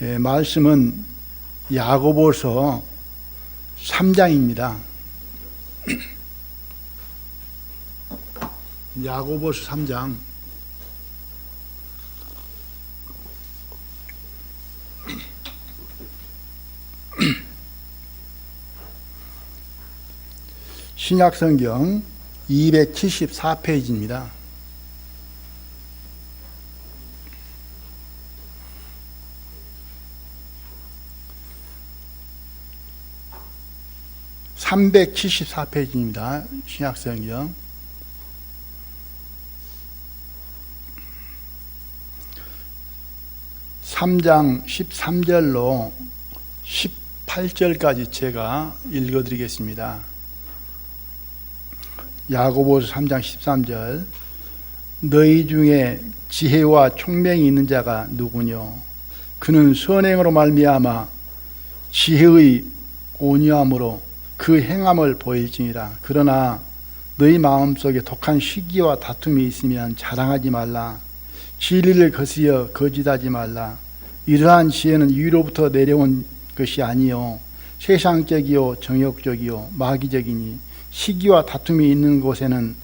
말씀은 야고보서 3장입니다. 야고보서 3장 신약성경 274페이지입니다. (374페이지입니다) 신약성경 3장 13절로 18절까지 제가 읽어드리겠습니다. 야고보서 3장 13절 너희 중에 지혜와 총명이 있는 자가 누구뇨? 그는 선행으로 말미암아 지혜의 온유함으로 그 행함을 보일지니라. 그러나 너희 마음속에 독한 시기와 다툼이 있으면 자랑하지 말라. 진리를 거스려 거짓하지 말라. 이러한 지혜는 위로부터 내려온 것이 아니요 세상적이요 정욕적이요 마귀적이니 시기와 다툼이 있는 곳에는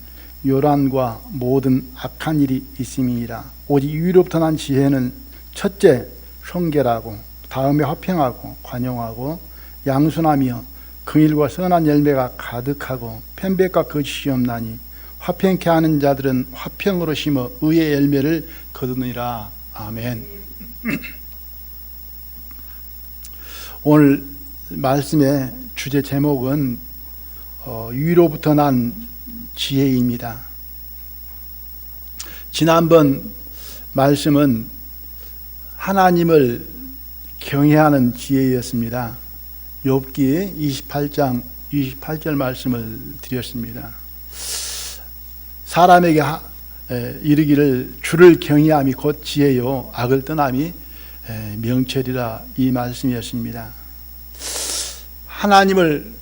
요란과 모든 악한 일이 있음이니라. 오직 위로부터 난 지혜는 첫째 성결하고 다음에 화평하고 관용하고 양순하며 긍휼과 선한 열매가 가득하고 편백과 거짓이 없나니 화평케 하는 자들은 화평으로 심어 의의 열매를 거두느니라. 아멘. 오늘 말씀의 주제 제목은 위로부터 난 지혜입니다. 지난번 말씀은 하나님을 경외하는 지혜였습니다. 욥기 28장 28절 말씀을 드렸습니다. 사람에게 이르기를 주를 경외함이 곧 지혜요 악을 떠남이 명철이라, 이 말씀이었습니다. 하나님을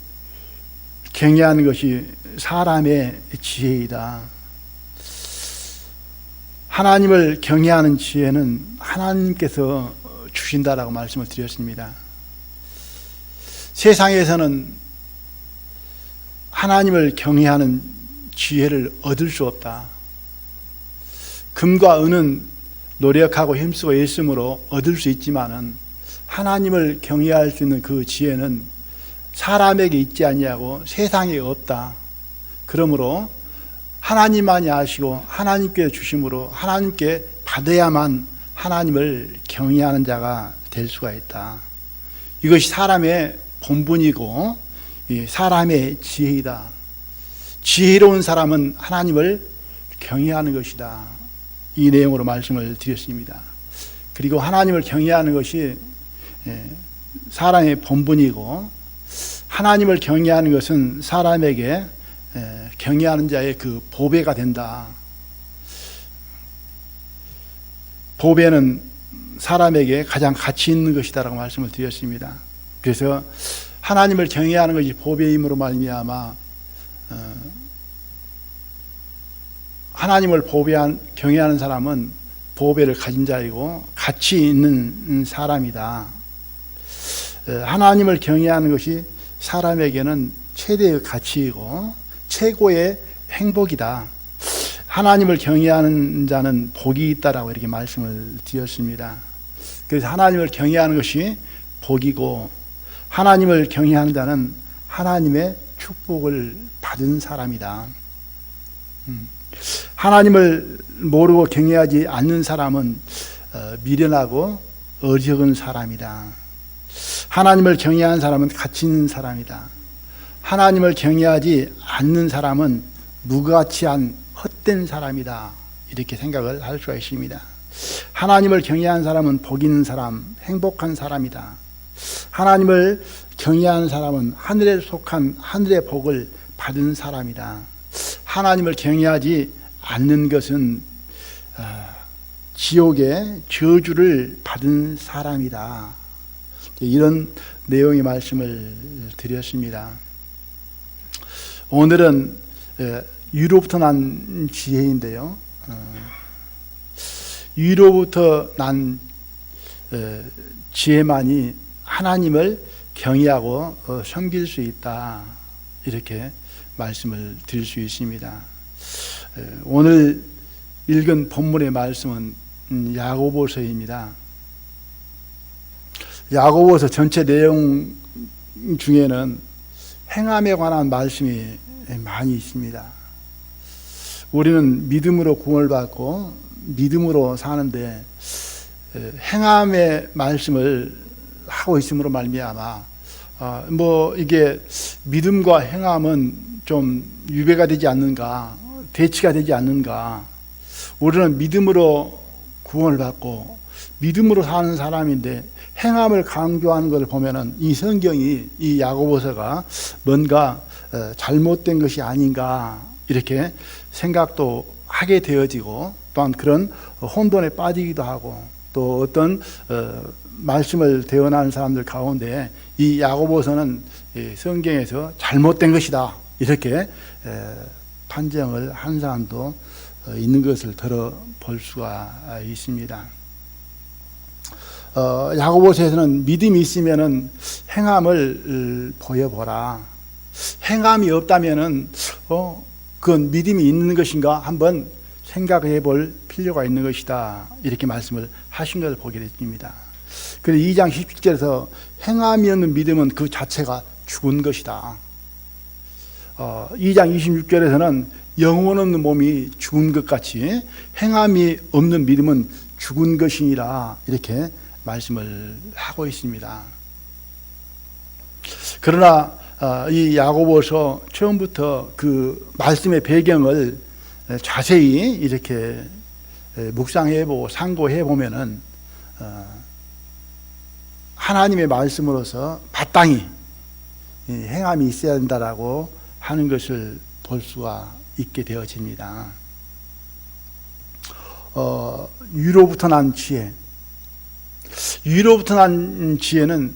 경외하는 것이 사람의 지혜이다. 하나님을 경외하는 지혜는 하나님께서 주신다라고 말씀을 드렸습니다. 세상에서는 하나님을 경외하는 지혜를 얻을 수 없다. 금과 은은 노력하고 힘쓰고 애씀으로 얻을 수 있지만은 하나님을 경외할 수 있는 그 지혜는 사람에게 있지 아니하고 세상에 없다. 그러므로 하나님만이 아시고 하나님께 주심으로 하나님께 받아야만 하나님을 경외하는 자가 될 수가 있다. 이것이 사람의 본분이고 사람의 지혜이다. 지혜로운 사람은 하나님을 경외하는 것이다. 이 내용으로 말씀을 드렸습니다. 그리고 하나님을 경외하는 것이 사람의 본분이고 하나님을 경외하는 것은 사람에게 경외하는 자의 그 보배가 된다. 보배는 사람에게 가장 가치 있는 것이다라고 말씀을 드렸습니다. 그래서 하나님을 경외하는 것이 보배임으로 말미암아 하나님을 경외하는 사람은 보배를 가진 자이고 가치 있는 사람이다. 하나님을 경외하는 것이 사람에게는 최대의 가치이고 최고의 행복이다. 하나님을 경외하는 자는 복이 있다라고 이렇게 말씀을 드렸습니다. 그래서 하나님을 경외하는 것이 복이고 하나님을 경외하는 자는 하나님의 축복을 받은 사람이다. 하나님을 모르고 경외하지 않는 사람은 미련하고 어리석은 사람이다. 하나님을 경외하는 사람은 가치 있는 사람이다. 하나님을 경외하지 않는 사람은 무가치한 헛된 사람이다. 이렇게 생각을 할 수가 있습니다. 하나님을 경외하는 사람은 복 있는 사람, 행복한 사람이다. 하나님을 경외하는 사람은 하늘에 속한 하늘의 복을 받은 사람이다. 하나님을 경외하지 않는 것은 지옥의 저주를 받은 사람이다. 이런 내용의 말씀을 드렸습니다. 오늘은 위로부터 난 지혜인데요. 위로부터 난 지혜만이 하나님을 경외하고 섬길 수 있다. 이렇게 말씀을 드릴 수 있습니다. 오늘 읽은 본문의 말씀은 야고보서입니다. 야고보서 전체 내용 중에는 행함에 관한 말씀이 많이 있습니다. 우리는 믿음으로 구원을 받고 믿음으로 사는데 행함의 말씀을 하고 있음으로 말미암아 이게 믿음과 행함은 좀 유배가 되지 않는가, 대치가 되지 않는가. 우리는 믿음으로 구원을 받고 믿음으로 사는 사람인데 행함을 강조하는 것을 보면은 이 성경이, 이 야고보서가 뭔가 잘못된 것이 아닌가 이렇게 생각도 하게 되어지고, 또한 그런 혼돈에 빠지기도 하고, 또 어떤 말씀을 대언하는 사람들 가운데 이 야고보서는 성경에서 잘못된 것이다 이렇게 판정을 한 사람도 있는 것을 들어볼 수가 있습니다. 야고보서에서는 믿음이 있으면은 행함을 보여보라. 행함이 없다면은 그건 믿음이 있는 것인가 한번 생각해 볼 필요가 있는 것이다. 이렇게 말씀을 하신 것을 보게 됩니다. 그래서 2장 17절에서 행함이 없는 믿음은 그 자체가 죽은 것이다. 2장 26절에서는 영혼 없는 몸이 죽은 것 같이 행함이 없는 믿음은 죽은 것이니라 이렇게 말씀을 하고 있습니다. 그러나 이 야고보서 처음부터 그 말씀의 배경을 자세히 이렇게 묵상해보고 상고해보면은 하나님의 말씀으로서 마땅히 행함이 있어야 된다라고 하는 것을 볼 수가 있게 되어집니다. 위로부터 난 지혜, 위로부터 난 지혜는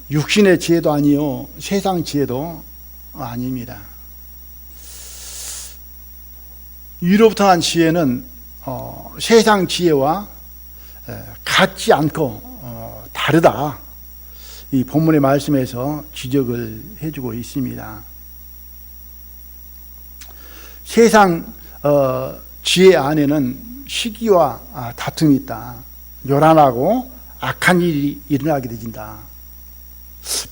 육신의 지혜도 아니요 세상 지혜도 아닙니다. 위로부터 난 지혜는 세상 지혜와 같지 않고 다르다. 이 본문의 말씀에서 지적을 해주고 있습니다. 세상 지혜 안에는 시기와 다툼이 있다. 요란하고 악한 일이 일어나게 되진다.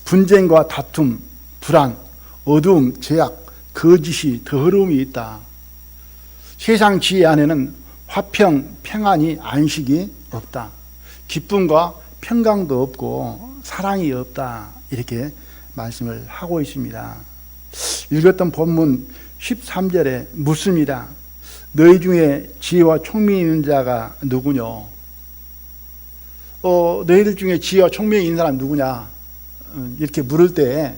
분쟁과 다툼, 불안, 어두움, 죄악, 거짓이, 더러움이 있다. 세상 지혜 안에는 화평, 평안이, 안식이 없다. 기쁨과 평강도 없고 사랑이 없다. 이렇게 말씀을 하고 있습니다. 읽었던 본문 13절에 묻습니다. 너희 중에 지혜와 총명이 있는 자가 누구뇨? 너희들 중에 지혜와 총명이 있는 사람 누구냐? 이렇게 물을 때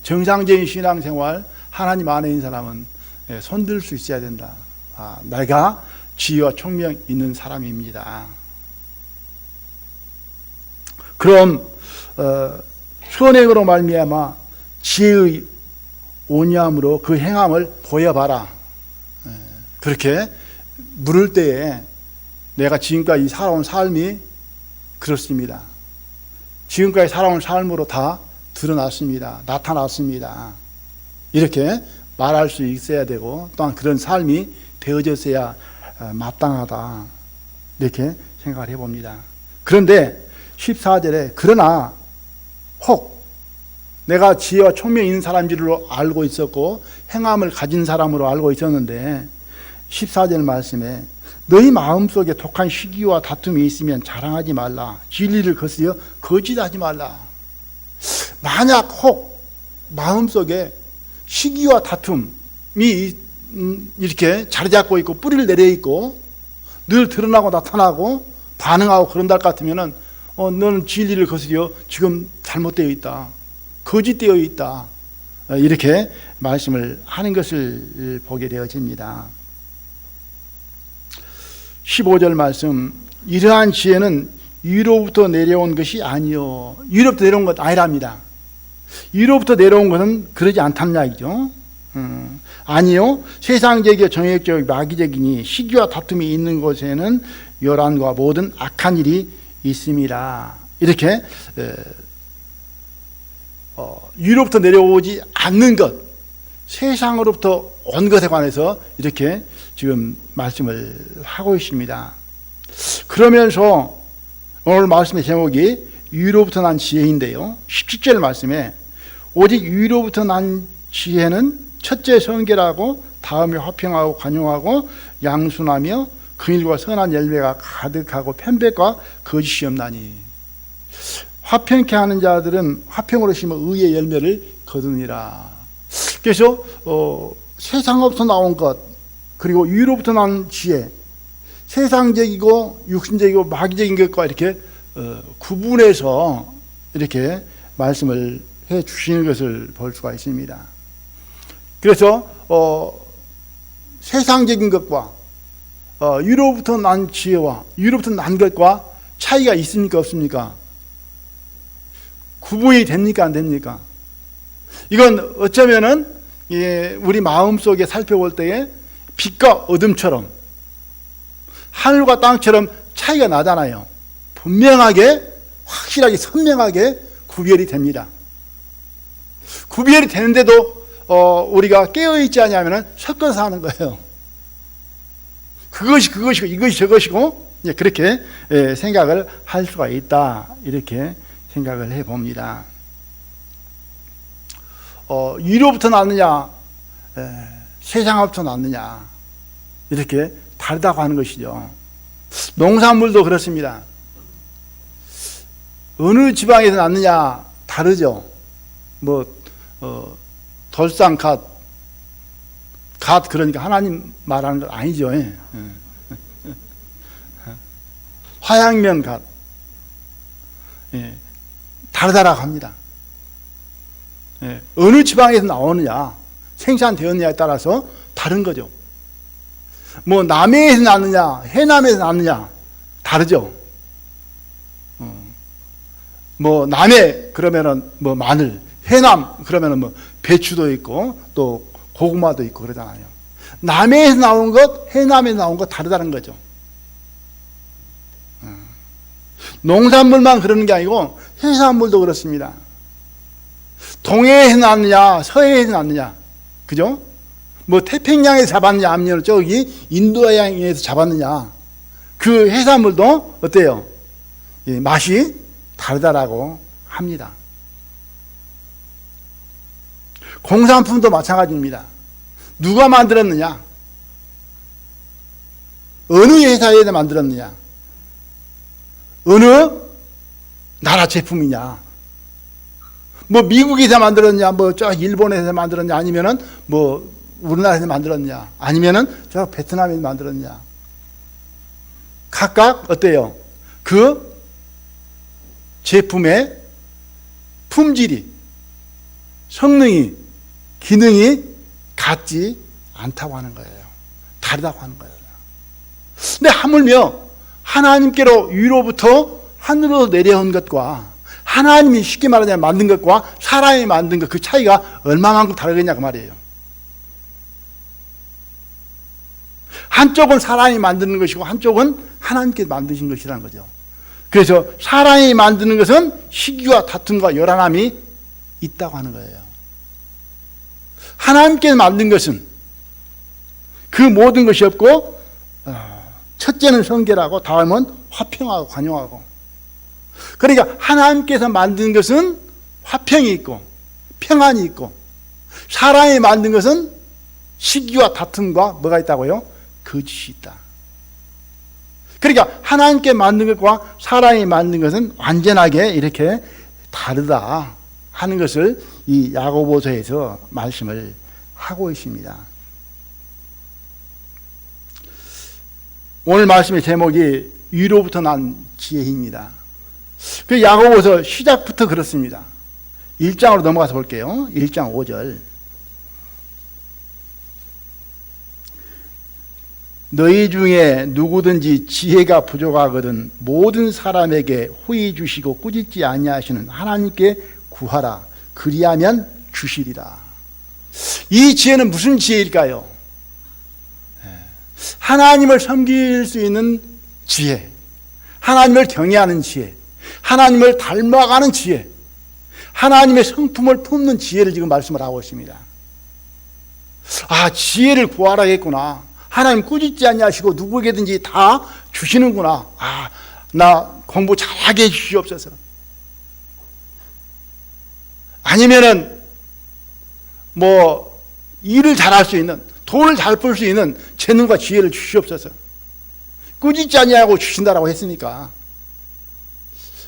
정상적인 신앙생활 하나님 안에 있는 사람은 손들 수 있어야 된다. 내가 지혜와 총명 있는 사람입니다. 그럼 선행으로 말미암아 지혜의 온유함으로 그 행함을 보여봐라. 그렇게 물을 때에 내가 지금까지 살아온 삶이 그렇습니다. 지금까지 살아온 삶으로 다 드러났습니다. 나타났습니다. 이렇게 말할 수 있어야 되고, 또한 그런 삶이 되어졌어야 마땅하다. 이렇게 생각을 해봅니다. 그런데 14절에 그러나 혹 내가 지혜와 총명이 있는 사람들로 알고 있었고 행함을 가진 사람으로 알고 있었는데 14절 말씀에 너희 마음속에 독한 시기와 다툼이 있으면 자랑하지 말라. 진리를 거스려 거짓하지 말라. 만약 혹 마음속에 시기와 다툼이 이렇게 자리 잡고 있고 뿌리를 내려 있고 늘 드러나고 나타나고 반응하고 그런다 같으면은 너는 진리를 거스려 지금 잘못되어 있다. 거짓되어 있다. 이렇게 말씀을 하는 것을 보게 되어집니다. 15절 말씀, 이러한 지혜는 위로부터 내려온 것이 아니요. 위로부터 내려온 것 아니랍니다. 위로부터 내려온 것은 그러지 않단 이야기죠. 아니요. 세상적이고 정욕적이고 마귀적이니 시기와 다툼이 있는 곳에는 요란과 모든 악한 일이 있음이라. 이렇게 위로부터 내려오지 않는 것, 세상으로부터 온 것에 관해서 이렇게 지금 말씀을 하고 있습니다. 그러면서 오늘 말씀의 제목이 위로부터 난 지혜인데요, 17절 말씀에 오직 위로부터 난 지혜는 첫째 성결하고 다음에 화평하고 관용하고 양순하며 긍휼과 선한 열매가 가득하고 편백과 거짓이 없나니. 화평케 하는 자들은 화평으로 심어 의의 열매를 거두니라. 그래서 세상으로부터 나온 것, 그리고 위로부터 난 지혜, 세상적이고 육신적이고 마귀적인 것과 이렇게 구분해서 이렇게 말씀을 해 주시는 것을 볼 수가 있습니다. 그래서 세상적인 것과 위로부터 난 지혜와 위로부터 난 것과 차이가 있습니까, 없습니까? 구분이 됩니까, 안 됩니까? 이건 어쩌면은 우리 마음속에 살펴볼 때에 빛과 어둠처럼, 하늘과 땅처럼 차이가 나잖아요. 분명하게, 확실하게, 선명하게 구별이 됩니다. 구별이 되는데도 우리가 깨어있지 않으면 섞어서 하는 거예요. 그것이 그것이고 이것이 저것이고, 그렇게 생각을 할 수가 있다, 이렇게 생각을 해봅니다. 위로부터 났느냐, 세상으로부터 났느냐, 이렇게 다르다고 하는 것이죠. 농산물도 그렇습니다. 어느 지방에서 났느냐 다르죠. 돌산 갓 그러니까 하나님 말하는 건 아니죠. 화양면 갓, 다르다라고 합니다. 어느 지방에서 나오느냐, 생산되었느냐에 따라서 다른 거죠. 남해에서 났느냐, 해남에서 났느냐 다르죠. 남해 그러면은 마늘, 해남 그러면은 배추도 있고 또 고구마도 있고 그러잖아요. 남해에서 나온 것, 해남에서 나온 것 다르다는 거죠. 농산물만 그러는 게 아니고 해산물도 그렇습니다. 동해에서 났느냐, 서해에서 났느냐, 그죠? 태평양에서 잡았느냐, 아니면 저기 인도양에서 잡았느냐, 그 해산물도 어때요? 맛이 다르다라고 합니다. 공산품도 마찬가지입니다. 누가 만들었느냐, 어느 회사에서 만들었느냐, 어느 나라 제품이냐, 미국에서 만들었냐, 저 일본에서 만들었냐, 아니면은 우리나라에서 만들었냐, 아니면은 저 베트남에서 만들었냐, 각각 어때요? 그 제품의 품질이, 성능이, 기능이 같지 않다고 하는 거예요. 다르다고 하는 거예요. 근데 하물며 하나님께로 위로부터 하늘로 내려온 것과 하나님이 쉽게 말하자면 만든 것과 사람이 만든 것, 그 차이가 얼마만큼 다르겠냐 그 말이에요. 한쪽은 사람이 만드는 것이고 한쪽은 하나님께 만드신 것이라는 거죠. 그래서 사람이 만드는 것은 시기와 다툼과 요란함이 있다고 하는 거예요. 하나님께 만든 것은 그 모든 것이 없고, 첫째는 성결하고 다음은 화평하고 관용하고, 그러니까 하나님께서 만든 것은 화평이 있고 평안이 있고, 사람이 만든 것은 시기와 다툼과 뭐가 있다고요? 거짓이 있다. 그러니까 하나님께 만든 것과 사람이 만든 것은 완전하게 이렇게 다르다 하는 것을 이 야고보서에서 말씀을 하고 있습니다. 오늘 말씀의 제목이 위로부터 난 지혜입니다. 그 야고보서 시작부터 그렇습니다. 1장으로 넘어가서 볼게요. 1장 5절. 너희 중에 누구든지 지혜가 부족하거든 모든 사람에게 후히 주시고 꾸짖지 아니하시는 하나님께 구하라. 그리하면 주시리라. 이 지혜는 무슨 지혜일까요? 하나님을 섬길 수 있는 지혜, 하나님을 경외하는 지혜, 하나님을 닮아가는 지혜, 하나님의 성품을 품는 지혜를 지금 말씀을 하고 있습니다. 아, 지혜를 구하라겠구나. 하나님 꾸짖지 아니하시고 누구에게든지 다 주시는구나. 아, 나 공부 잘하게 해주시옵소서. 아니면은 뭐 일을 잘할 수 있는, 돈을 잘 벌 수 있는 재능과 지혜를 주시옵소서. 꾸짖지 아니하고 주신다라고 했으니까.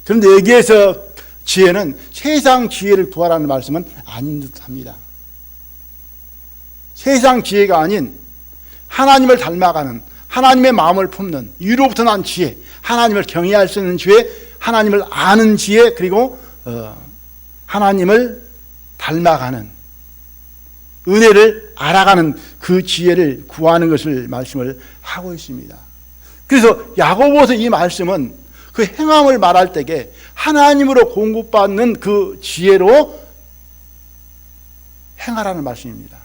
그런데 여기에서 지혜는 세상 지혜를 구하라는 말씀은 아닌 듯합니다. 세상 지혜가 아닌 하나님을 닮아가는, 하나님의 마음을 품는, 위로부터 난 지혜, 하나님을 경외할 수 있는 지혜, 하나님을 아는 지혜, 그리고 하나님을 닮아가는, 은혜를 알아가는 그 지혜를 구하는 것을 말씀을 하고 있습니다. 그래서 야고보서 이 말씀은 그 행함을 말할 때에 하나님으로 공급받는 그 지혜로 행하라는 말씀입니다.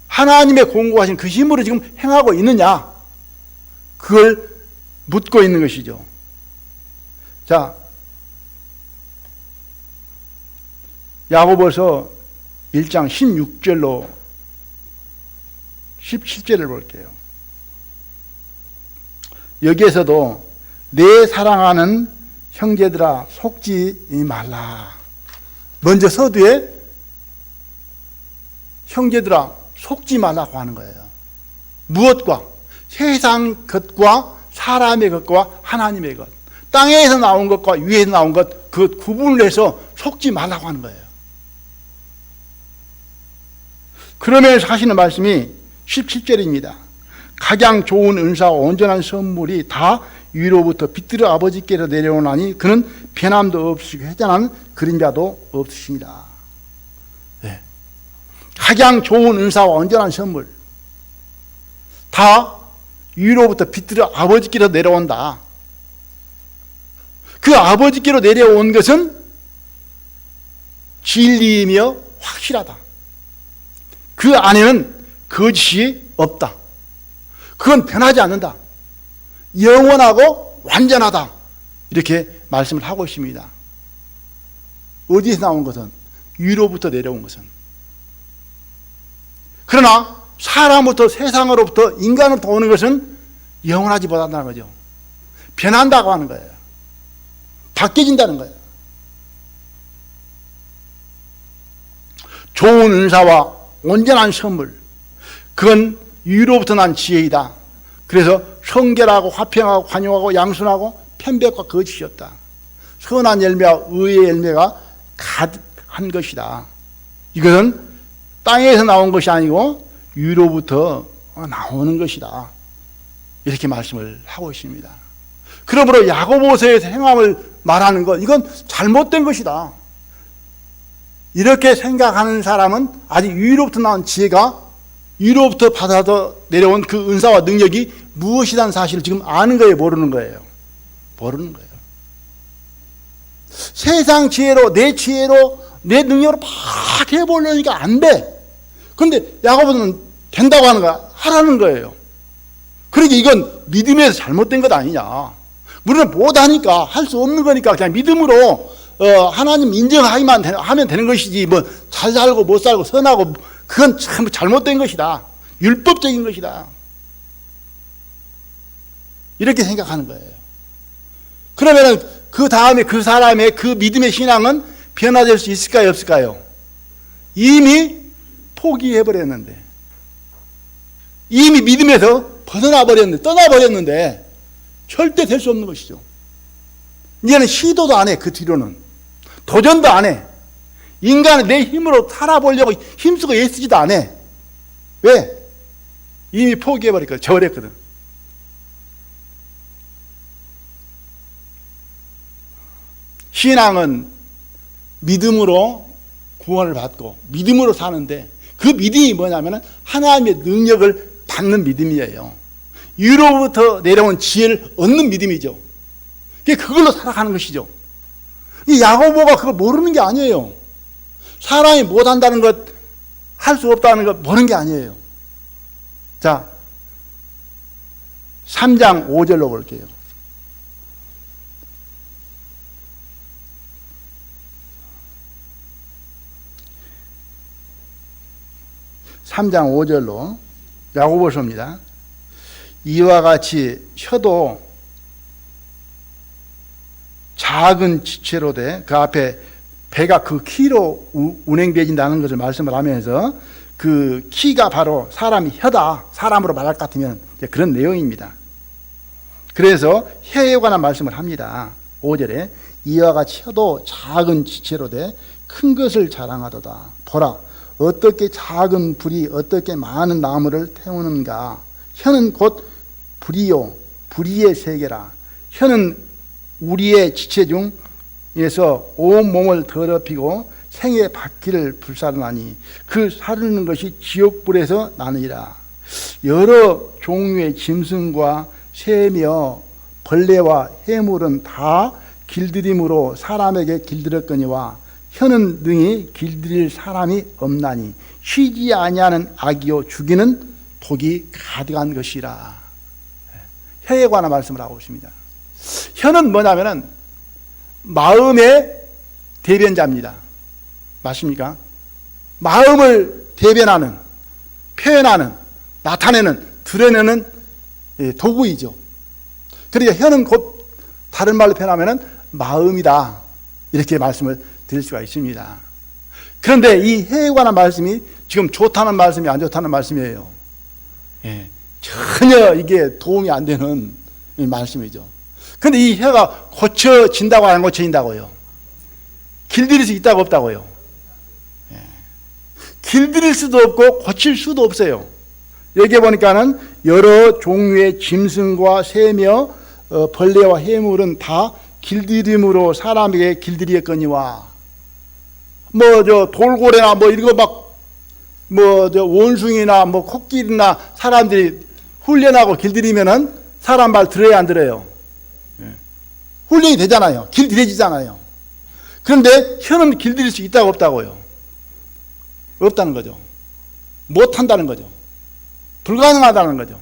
하나님의 공급하신 그 힘으로 지금 행하고 있느냐? 그걸 묻고 있는 것이죠. 자, 야고보서 1장 16절로 17절을 볼게요. 여기에서도 내 사랑하는 형제들아 속지 말라. 먼저 서두에 형제들아 속지 말라고 하는 거예요. 무엇과? 세상 것과 사람의 것과 하나님의 것, 땅에서 나온 것과 위에서 나온 것, 그 구분을 해서 속지 말라고 하는 거예요. 그러면서 하시는 말씀이 17절입니다. 가장 좋은 은사와 온전한 선물이 다 위로부터 빛들어 아버지께로 내려오나니 그는 변함도 없으시고 회전한 그림자도 없으십니다. 네. 가장 좋은 은사와 온전한 선물 다 위로부터 빛들어 아버지께로 내려온다. 그 아버지께로 내려온 것은 진리이며 확실하다. 그 안에는 거짓이 없다. 그건 변하지 않는다. 영원하고 완전하다. 이렇게 말씀을 하고 있습니다. 어디에서 나온 것은? 위로부터 내려온 것은. 그러나 사람부터, 세상으로부터, 인간으로부터 오는 것은 영원하지 못한다는 거죠. 변한다고 하는 거예요. 바뀌어진다는 거예요. 좋은 은사와 온전한 선물, 그건 위로부터 난 지혜이다. 그래서 성결하고 화평하고 관용하고 양순하고 편백과 거짓이 없다. 선한 열매와 의의 열매가 가득한 것이다. 이것은 땅에서 나온 것이 아니고 위로부터 나오는 것이다. 이렇게 말씀을 하고 있습니다. 그러므로 야고보서에서 행함을 말하는 것, 이건 잘못된 것이다. 이렇게 생각하는 사람은 아직 위로부터 나온 지혜가, 위로부터 받아서 내려온 그 은사와 능력이 무엇이라는 사실을 지금 아는 거예요, 모르는 거예요? 모르는 거예요. 세상 지혜로, 내 지혜로, 내 능력으로 막 해보려니까 안 돼. 그런데 야고보는 된다고 하는 거야. 하라는 거예요. 그러니까 이건 믿음에서 잘못된 것 아니냐. 우리는 못하니까, 할 수 없는 거니까 그냥 믿음으로 하나님 인정하기만 하면 되는 것이지, 뭐 잘 살고 못 살고 선하고, 그건 참 잘못된 것이다. 율법적인 것이다. 이렇게 생각하는 거예요. 그러면 그 다음에 그 사람의 그 믿음의 신앙은 변화될 수 있을까요, 없을까요? 이미 포기해버렸는데, 이미 믿음에서 벗어나버렸는데, 떠나버렸는데 절대 될 수 없는 것이죠. 이제는 시도도 안 해. 그 뒤로는 도전도 안 해. 인간은 내 힘으로 살아보려고 힘쓰고 애쓰지도 안 해. 왜? 이미 포기해버렸거든. 저버렸거든. 신앙은 믿음으로 구원을 받고 믿음으로 사는데, 그 믿음이 뭐냐면 하나님의 능력을 받는 믿음이에요. 위로부터 내려온 지혜를 얻는 믿음이죠. 그걸로 살아가는 것이죠. 이 야고보가 그걸 모르는 게 아니에요. 사람이 못한다는 것, 할 수 없다는 것 모르는 게 아니에요. 자, 3장 5절로 볼게요. 3장 5절로 야고보서입니다. 이와 같이 혀도 작은 지체로 돼, 그 앞에 배가 그 키로 운행되어진다는 것을 말씀을 하면서 그 키가 바로 사람이 혀다, 사람으로 말할 것 같으면 그런 내용입니다. 그래서 혀에 관한 말씀을 합니다. 5절에 이와 같이 혀도 작은 지체로 돼 큰 것을 자랑하도다. 보라, 어떻게 작은 불이 어떻게 많은 나무를 태우는가. 혀는 곧 불이요, 불의의 세계라. 혀는 우리의 지체 중에서 온 몸을 더럽히고 생의 바퀴를 불사르나니 그 사르는 것이 지옥불에서 나느니라. 여러 종류의 짐승과 새며 벌레와 해물은 다 길들임으로 사람에게 길들였거니와 혀는 능히 길들일 사람이 없나니 쉬지 아니하는 악이요 죽이는 독이 가득한 것이라. 혀에 관한 말씀을 하고 있습니다. 혀는 뭐냐면은 마음의 대변자입니다. 맞습니까? 마음을 대변하는, 표현하는, 나타내는, 드러내는 도구이죠. 그러니까 혀는 곧 다른 말로 표현하면은 마음이다, 이렇게 말씀을 드릴 수가 있습니다. 그런데 이 혀에 관한 말씀이 지금 좋다는 말씀이 안 좋다는 말씀이에요. 전혀 이게 도움이 안 되는 말씀이죠. 그런데 이 혀가 고쳐진다고 안 고쳐진다고요? 길들일 수 있다고 없다고요? 길들일 수도 없고 고칠 수도 없어요. 여기 보니까는 여러 종류의 짐승과 새며 벌레와 해물은 다 길들임으로 사람에게 길들였거니와. 돌고래나 이런 거 원숭이나 코끼리나 사람들이 훈련하고 길들이면은 사람 말 들어야 안 들어요? 훈련이 되잖아요. 길들여지잖아요. 그런데 혀는 길들일 수 있다고 없다고요? 없다는 거죠. 못한다는 거죠. 불가능하다는 거죠.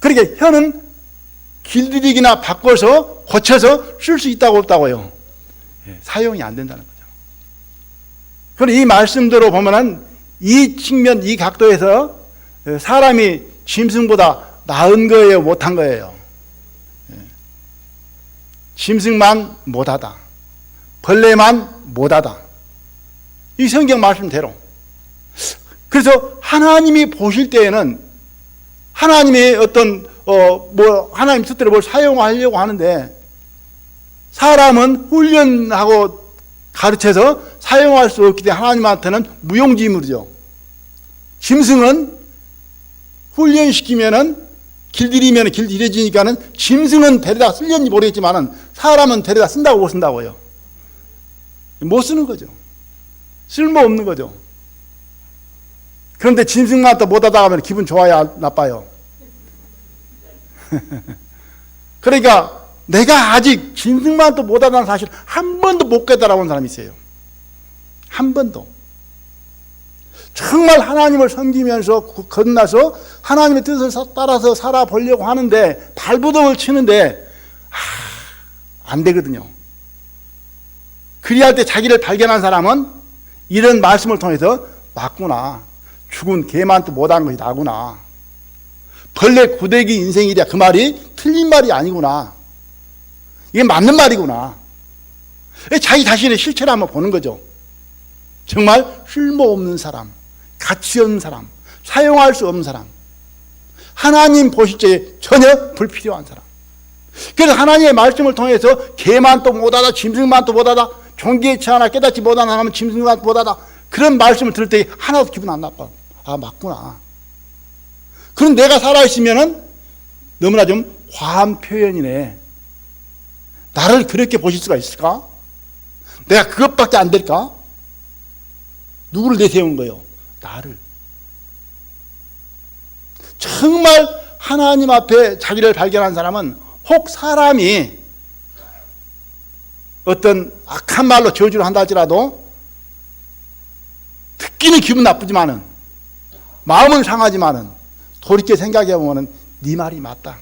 그러니까 혀는 길들이기나 바꿔서 고쳐서 쓸 수 있다고 없다고요? 사용이 안 된다는 거죠. 그럼 이 말씀대로 보면은 이 측면, 이 각도에서 사람이 짐승보다 나은 거예요, 못한 거예요? 짐승만 못하다, 벌레만 못하다, 이 성경 말씀대로. 그래서 하나님이 보실 때에는 하나님의 어떤 하나님 뜻대로 뭘 사용하려고 하는데 사람은 훈련하고 가르쳐서 사용할 수 없기 때문에 하나님한테는 무용지물이죠. 짐승은 훈련시키면은 길들이면 길들여지니까는 짐승은 데려다 쓸는지 모르겠지만은 사람은 데려다 쓴다고 못 쓴다고요? 못 쓰는 거죠. 쓸모없는 거죠. 그런데 짐승만 또 못하다 가면 기분 좋아야 나빠요? 그러니까 내가 아직 짐승만 또 못하다는 사실 한 번도 못 깨달아본 사람이 있어요. 한 번도. 정말 하나님을 섬기면서 건너서 하나님의 뜻을 따라서 살아보려고 하는데 발버둥을 치는데 안 되거든요. 그리할 때 자기를 발견한 사람은 이런 말씀을 통해서 맞구나, 죽은 개만 또 못하는 것이 나구나, 벌레 구데기 인생이랴, 그 말이 틀린 말이 아니구나, 이게 맞는 말이구나. 자기 자신의 실체를 한번 보는 거죠. 정말 쓸모없는 사람, 가치 없는 사람, 사용할 수 없는 사람, 하나님 보실 때 전혀 불필요한 사람. 그래서 하나님의 말씀을 통해서 개만 또 못하다, 짐승만 또 못하다, 종기치 않아 깨닫지 못하는 사람은 짐승만 또 못하다, 그런 말씀을 들을 때 하나도 기분 안 나빠. 맞구나. 그럼 내가 살아있으면은 너무나 좀 과한 표현이네. 나를 그렇게 보실 수가 있을까? 내가 그것밖에 안 될까? 누구를 내세운 거예요? 나를. 정말 하나님 앞에 자기를 발견한 사람은 혹 사람이 어떤 악한 말로 저주를 한다 할지라도 듣기는 기분 나쁘지만은 마음은 상하지만은 돌이켜 생각해 보면은 네 말이 맞다.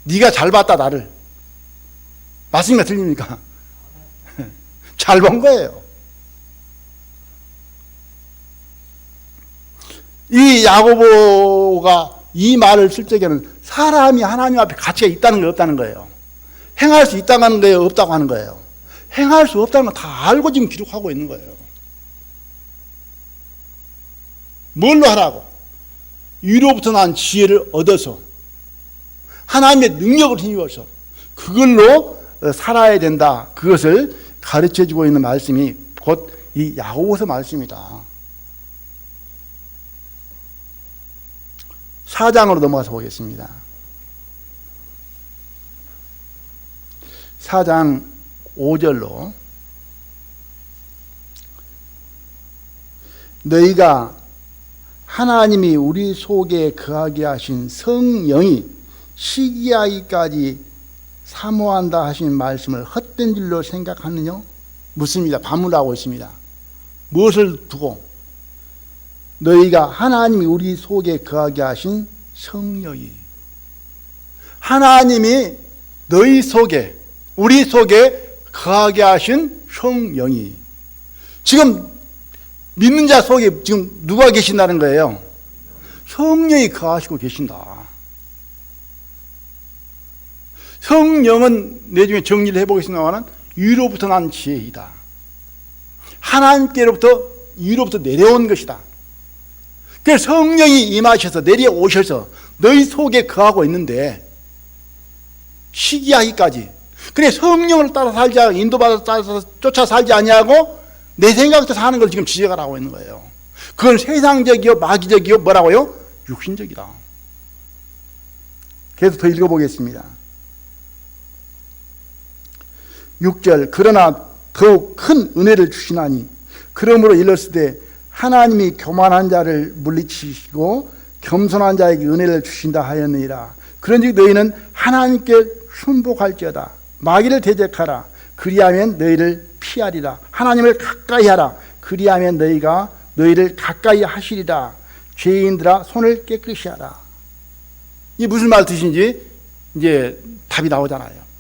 네가 잘 봤다 나를. 맞습니까? 틀립니까? 잘 본 거예요. 이 야고보가 이 말을 쓸 적에는 사람이 하나님 앞에 가치가 있다는 게 없다는 거예요. 행할 수 있다고 하는 거예요, 없다고 하는 거예요. 행할 수 없다는 건 다 알고 지금 기록하고 있는 거예요. 뭘로 하라고? 위로부터 난 지혜를 얻어서 하나님의 능력을 힘입어서 그걸로 살아야 된다. 그것을 가르쳐주고 있는 말씀이 곧 이 야고보서 말씀이다. 4장으로 넘어가서 보겠습니다. 4장 5절로 너희가 하나님이 우리 속에 거하게 하신 성령이 시기하기까지 사모한다 하신 말씀을 헛된 줄로 생각하느냐? 묻습니다. 반문하고 있습니다. 무엇을 두고? 너희가 하나님이 우리 속에 거하게 하신 성령이, 하나님이 너희 속에, 우리 속에 거하게 하신 성령이, 지금 믿는 자 속에 지금 누가 계신다는 거예요? 성령이 거하시고 계신다. 성령은 내중에 정리를 해보겠습니다만 위로부터 난 지혜이다. 하나님께로부터 위로부터 내려온 것이다. 그래서 성령이 임하셔서 내려오셔서 너희 속에 거하고 있는데 시기하기까지, 그래 성령을 따라 살지 않고 인도받아서 따라서 쫓아 살지 아니하고 내 생각대로 사는 걸 지금 지적하라고 있는 거예요. 그건 세상적이요 마귀적이요 뭐라고요? 육신적이다. 계속 더 읽어보겠습니다. 6절 그러나 더욱 큰 은혜를 주시나니 그러므로 일렀을 때 하나님이 교만한 자를 물리치시고 겸손한 자에게 은혜를 주신다 하였느니라. 그런즉 너희는 하나님께 순복할지어다. 마귀를 대적하라. 그리하면 너희를 피하리라. 하나님을 가까이 하라. 그리하면 너희가 너희를 가까이 하시리라. 죄인들아 손을 깨끗이 하라. 이 무슨 말 뜻인지 이제 답이 나오잖아요.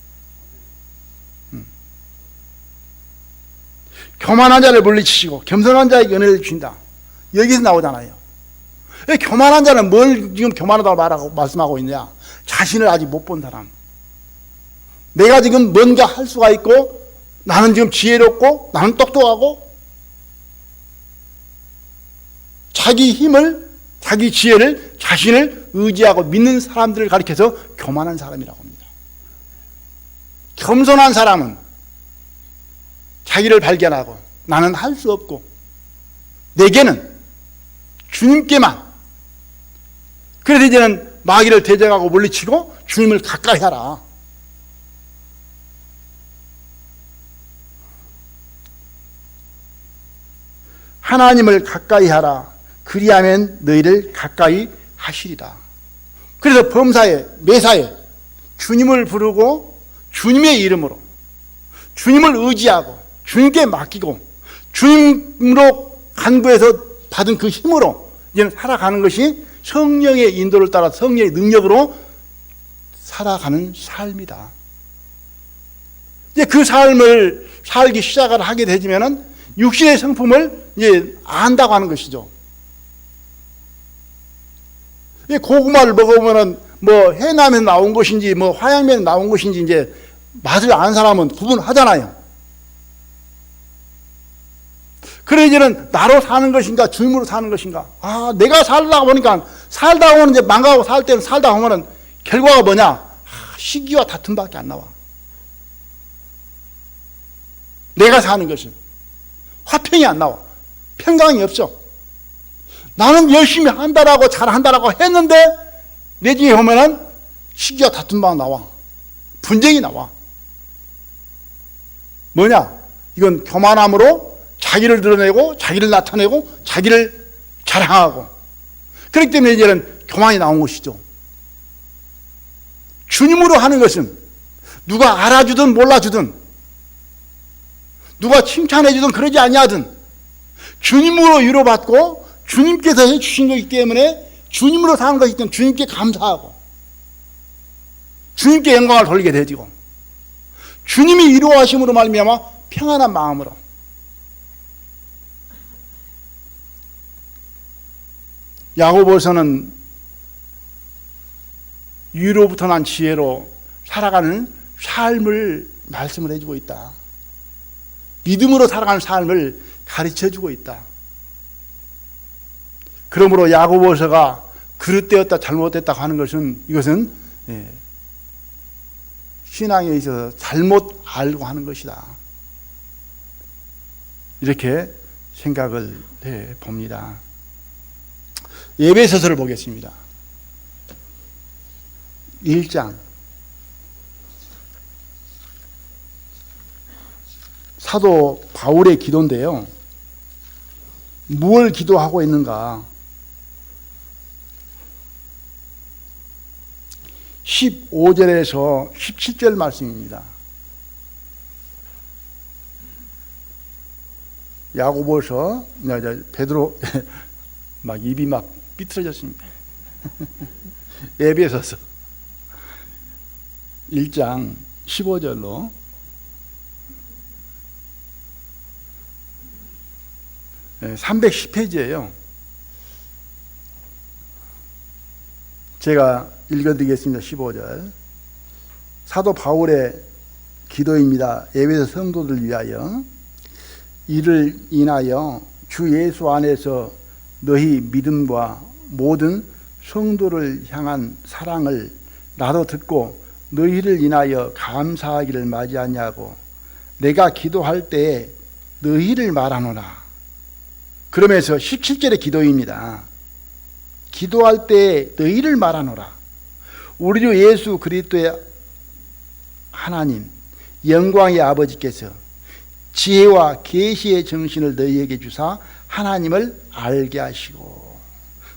교만한 자를 물리치시고 겸손한 자에게 은혜를 주신다. 여기서 나오잖아요. 교만한 자는 뭘 지금 교만하다고 말씀하고 있냐? 자신을 아직 못 본 사람. 내가 지금 뭔가 할 수가 있고 나는 지금 지혜롭고 나는 똑똑하고 자기 힘을, 자기 지혜를, 자신을 의지하고 믿는 사람들을 가리켜서 교만한 사람이라고 합니다. 겸손한 사람은 자기를 발견하고 나는 할 수 없고 내게는 주님께만, 그래서 이제는 마귀를 대적하고 물리치고 주님을 가까이 하라. 하나님을 가까이 하라. 그리하면 너희를 가까이 하시리라. 그래서 범사에 매사에 주님을 부르고 주님의 이름으로 주님을 의지하고 주님께 맡기고 주님으로 간구해서 받은 그 힘으로 이제는 살아가는 것이 성령의 인도를 따라 성령의 능력으로 살아가는 삶이다. 이제 그 삶을 살기 시작을 하게 되지면은 육신의 성품을 이제 안다고 하는 것이죠. 고구마를 먹어보면은 뭐 해남에서 나온 것인지 뭐 화양면에서 나온 것인지 이제 맛을 아는 사람은 구분하잖아요. 그래 이제는 나로 사는 것인가 주님으로 사는 것인가. 아, 내가 살다 보니까 살다 보면 이제 망가고 살 때는 살다 보면은 결과가 뭐냐? 시기와 다툼밖에 안 나와. 내가 사는 것은 화평이 안 나와. 평강이 없어. 나는 열심히 한다라고 잘한다라고 했는데 내 집에 보면은 시기와 다툼만 나와. 분쟁이 나와. 뭐냐? 이건 교만함으로 자기를 드러내고 자기를 나타내고 자기를 자랑하고, 그렇기 때문에 이제는 교만이 나온 것이죠. 주님으로 하는 것은 누가 알아주든 몰라주든 누가 칭찬해주든 그러지 아니하든 주님으로 위로받고 주님께서 해주신 것이기 때문에 주님으로 사는 것이기 때문에 주님께 감사하고 주님께 영광을 돌리게 되지고 주님이 위로하심으로 말미암아 평안한 마음으로 야고보서는 위로부터 난 지혜로 살아가는 삶을 말씀을 해주고 있다. 믿음으로 살아가는 삶을 가르쳐주고 있다. 그러므로 야고보서가 그릇되었다 잘못됐다고 하는 것은 이것은 신앙에 있어서 잘못 알고 하는 것이다. 이렇게 생각을 해 봅니다. 에베소서를 보겠습니다. 1장 사도 바울의 기도인데요. 무엇을 기도하고 있는가? 15절에서 17절 말씀입니다. 야고보서 베드로 막 입이 막 삐뚤어졌습니다. 에베소서 1장 15절로 310페이지예요. 제가 읽어드리겠습니다. 15절. 사도 바울의 기도입니다. 에베소 성도들을 위하여. 이를 인하여 주 예수 안에서 너희 믿음과 모든 성도를 향한 사랑을 나도 듣고 너희를 인하여 감사하기를 맞이하냐고 내가 기도할 때에 너희를 말하노라. 그러면서 17절의 기도입니다. 기도할 때에 너희를 말하노라. 우리 주 예수 그리스도의 하나님 영광의 아버지께서 지혜와 계시의 정신을 너희에게 주사 하나님을 알게 하시고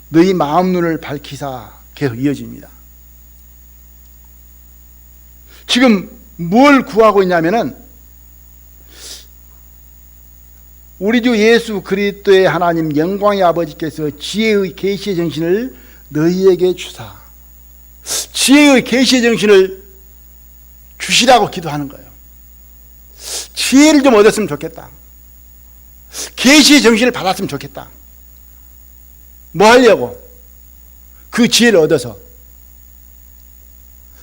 너희 마음 눈을 밝히사 계속 이어집니다. 지금 뭘 구하고 있냐면은 우리 주 예수 그리스도의 하나님 영광의 아버지께서 지혜의 계시의 정신을 너희에게 주사 지혜의 계시의 정신을 주시라고 기도하는 거예요. 지혜를 좀 얻었으면 좋겠다. 계시의 정신을 받았으면 좋겠다. 뭐 하려고? 그 지혜를 얻어서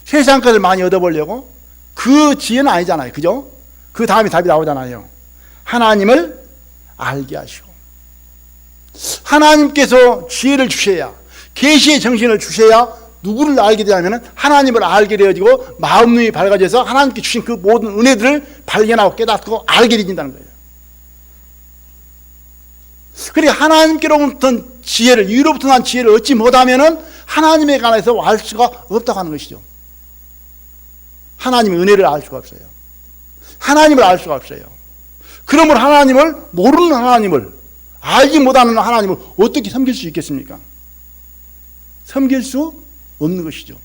세상 것을 많이 얻어보려고? 그 지혜는 아니잖아요. 그죠? 그 다음에 답이 나오잖아요. 하나님을 알게 하시고 하나님께서 지혜를 주셔야 계시의 정신을 주셔야 누구를 알게 되냐면 하나님을 알게 되어지고 마음 눈이 밝아져서 하나님께 주신 그 모든 은혜들을 발견하고 깨닫고 알게 되진다는 거예요. 그러니까 하나님께로부터 지혜를 위로부터 난 지혜를 얻지 못하면 하나님에 관해서 알 수가 없다고 하는 것이죠. 하나님의 은혜를 알 수가 없어요. 하나님을 알 수가 없어요. 그러면 하나님을 모르는 하나님을 알지 못하는 하나님을 어떻게 섬길 수 있겠습니까? 섬길 수 없는 것이죠.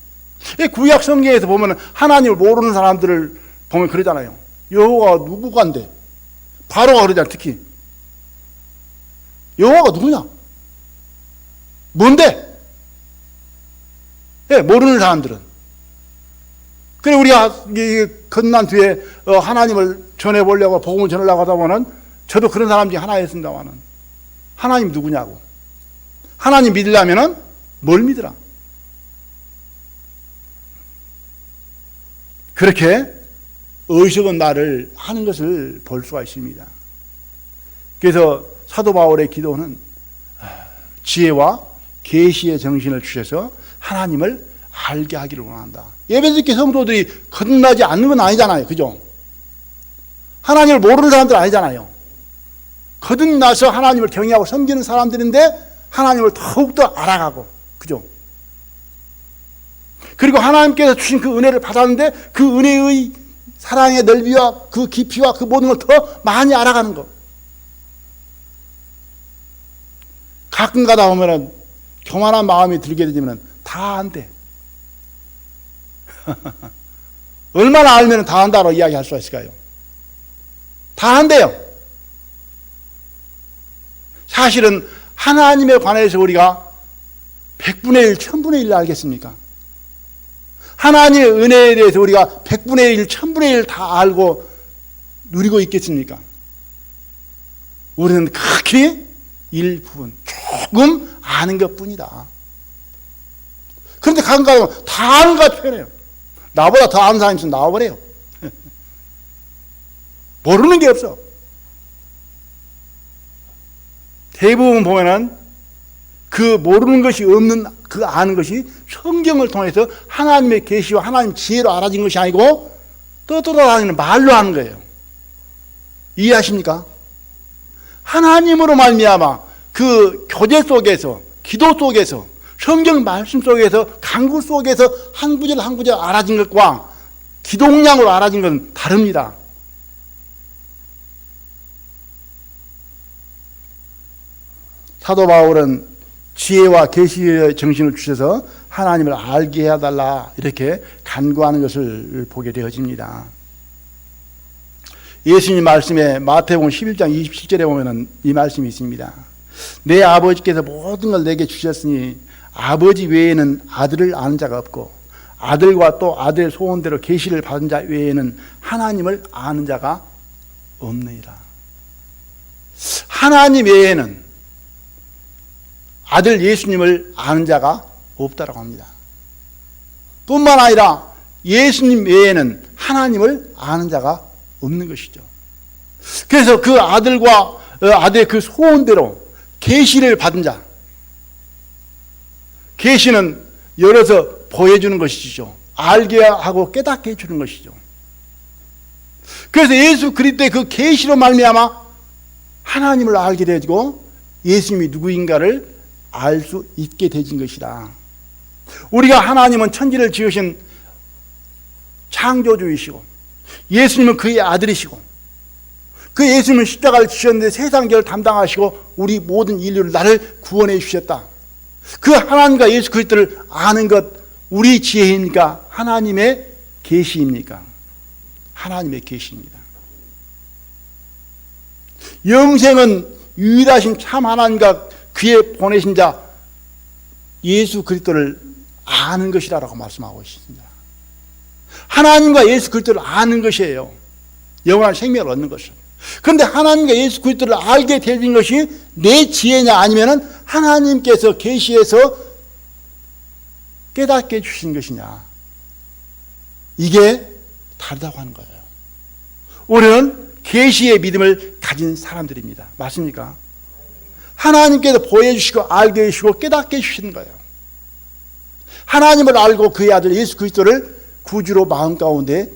구약 성경에서 보면 하나님을 모르는 사람들을 보면 그러잖아요. 여호와가 누구간데? 바로가 그러잖아요. 특히 여호와가 누구냐? 뭔데? 모르는 사람들은. 그래 우리가 건난 뒤에 하나님을 전해보려고 복음을 전하려고 하다 보면 저도 그런 사람 중에 하나였습니다만은 하나님 누구냐고. 하나님 믿으려면은 뭘 믿으라? 그렇게 어리석은 말을 하는 것을 볼 수가 있습니다. 그래서 사도 바울의 기도는 지혜와 계시의 정신을 주셔서 하나님을 알게 하기를 원한다. 예배드린 성도들이 거듭나지 않는 건 아니잖아요. 그죠? 하나님을 모르는 사람들 아니잖아요. 거듭나서 하나님을 경외하고 섬기는 사람들인데 하나님을 더욱더 알아가고 그죠? 그리고 하나님께서 주신 그 은혜를 받았는데 그 은혜의 사랑의 넓이와 그 깊이와 그 모든 걸 더 많이 알아가는 것. 가끔 가다 보면 교만한 마음이 들게 되면 다 안 돼. 얼마나 알면 다 한다고 이야기할 수 있을까요? 다 한대요. 사실은 하나님에 관해서 우리가 100분의 1, 1000분의 1 알겠습니까? 하나님의 은혜에 대해서 우리가 100분의 1, 1000분의 1 다 알고 누리고 있겠습니까? 우리는 극히 일부분, 조금 아는 것뿐이다. 그런데 가끔 다 아는 것 같이 표현해요. 나보다 더 아는 사람이 있으면 나와버려요. 모르는 게 없어. 대부분 보면은 그 모르는 것이 없는 그 아는 것이 성경을 통해서 하나님의 계시와 하나님 지혜로 알아진 것이 아니고 떠돌아다니는 말로 하는 거예요. 이해하십니까? 하나님으로 말미암아 그 교제 속에서, 기도 속에서, 성경 말씀 속에서, 강구 속에서 한 구절 한 구절 알아진 것과 기동량으로 알아진 것은 다릅니다. 사도 바울은 지혜와 계시의 정신을 주셔서 하나님을 알게 해달라 이렇게 간구하는 것을 보게 되어집니다. 예수님 말씀에 마태복음 11장 27절에 보면 이 말씀이 있습니다. 내 아버지께서 모든 걸 내게 주셨으니 아버지 외에는 아들을 아는 자가 없고 아들과 또 아들의 소원대로 계시를 받은 자 외에는 하나님을 아는 자가 없느니라. 하나님 외에는 아들 예수님을 아는 자가 없다라고 합니다. 뿐만 아니라 예수님 외에는 하나님을 아는 자가 없는 것이죠. 그래서 그 아들과 아들의 그 소원대로 계시를 받은 자, 계시는 열어서 보여주는 것이죠. 알게 하고 깨닫게 해주는 것이죠. 그래서 예수 그리스도의 그 계시로 말미암아 하나님을 알게 되고 예수님이 누구인가를 알 수 있게 되진 것이다. 우리가 하나님은 천지를 지으신 창조주이시고 예수님은 그의 아들이시고 그 예수님은 십자가를 지셨는데 세상 죄를 담당하시고 우리 모든 인류를 나를 구원해 주셨다. 그 하나님과 예수 그리스도를 아는 것 우리 지혜입니까? 하나님의 계시입니까? 하나님의 계시입니다. 영생은 유일하신 참 하나님과 그의 보내신 자 예수 그리스도를 아는 것이라고 말씀하고 있습니다. 하나님과 예수 그리스도를 아는 것이에요. 영원한 생명을 얻는 것은. 그런데 하나님과 예수 그리스도를 알게 되는 것이 내 지혜냐 아니면은 하나님께서 계시해서 깨닫게 해주신 것이냐, 이게 다르다고 하는 거예요. 우리는 계시의 믿음을 가진 사람들입니다. 맞습니까? 하나님께서 보여주시고 알게 해주시고 깨닫게 해주시는 거예요. 하나님을 알고 그의 아들 예수 그리스도를 구주로 마음 가운데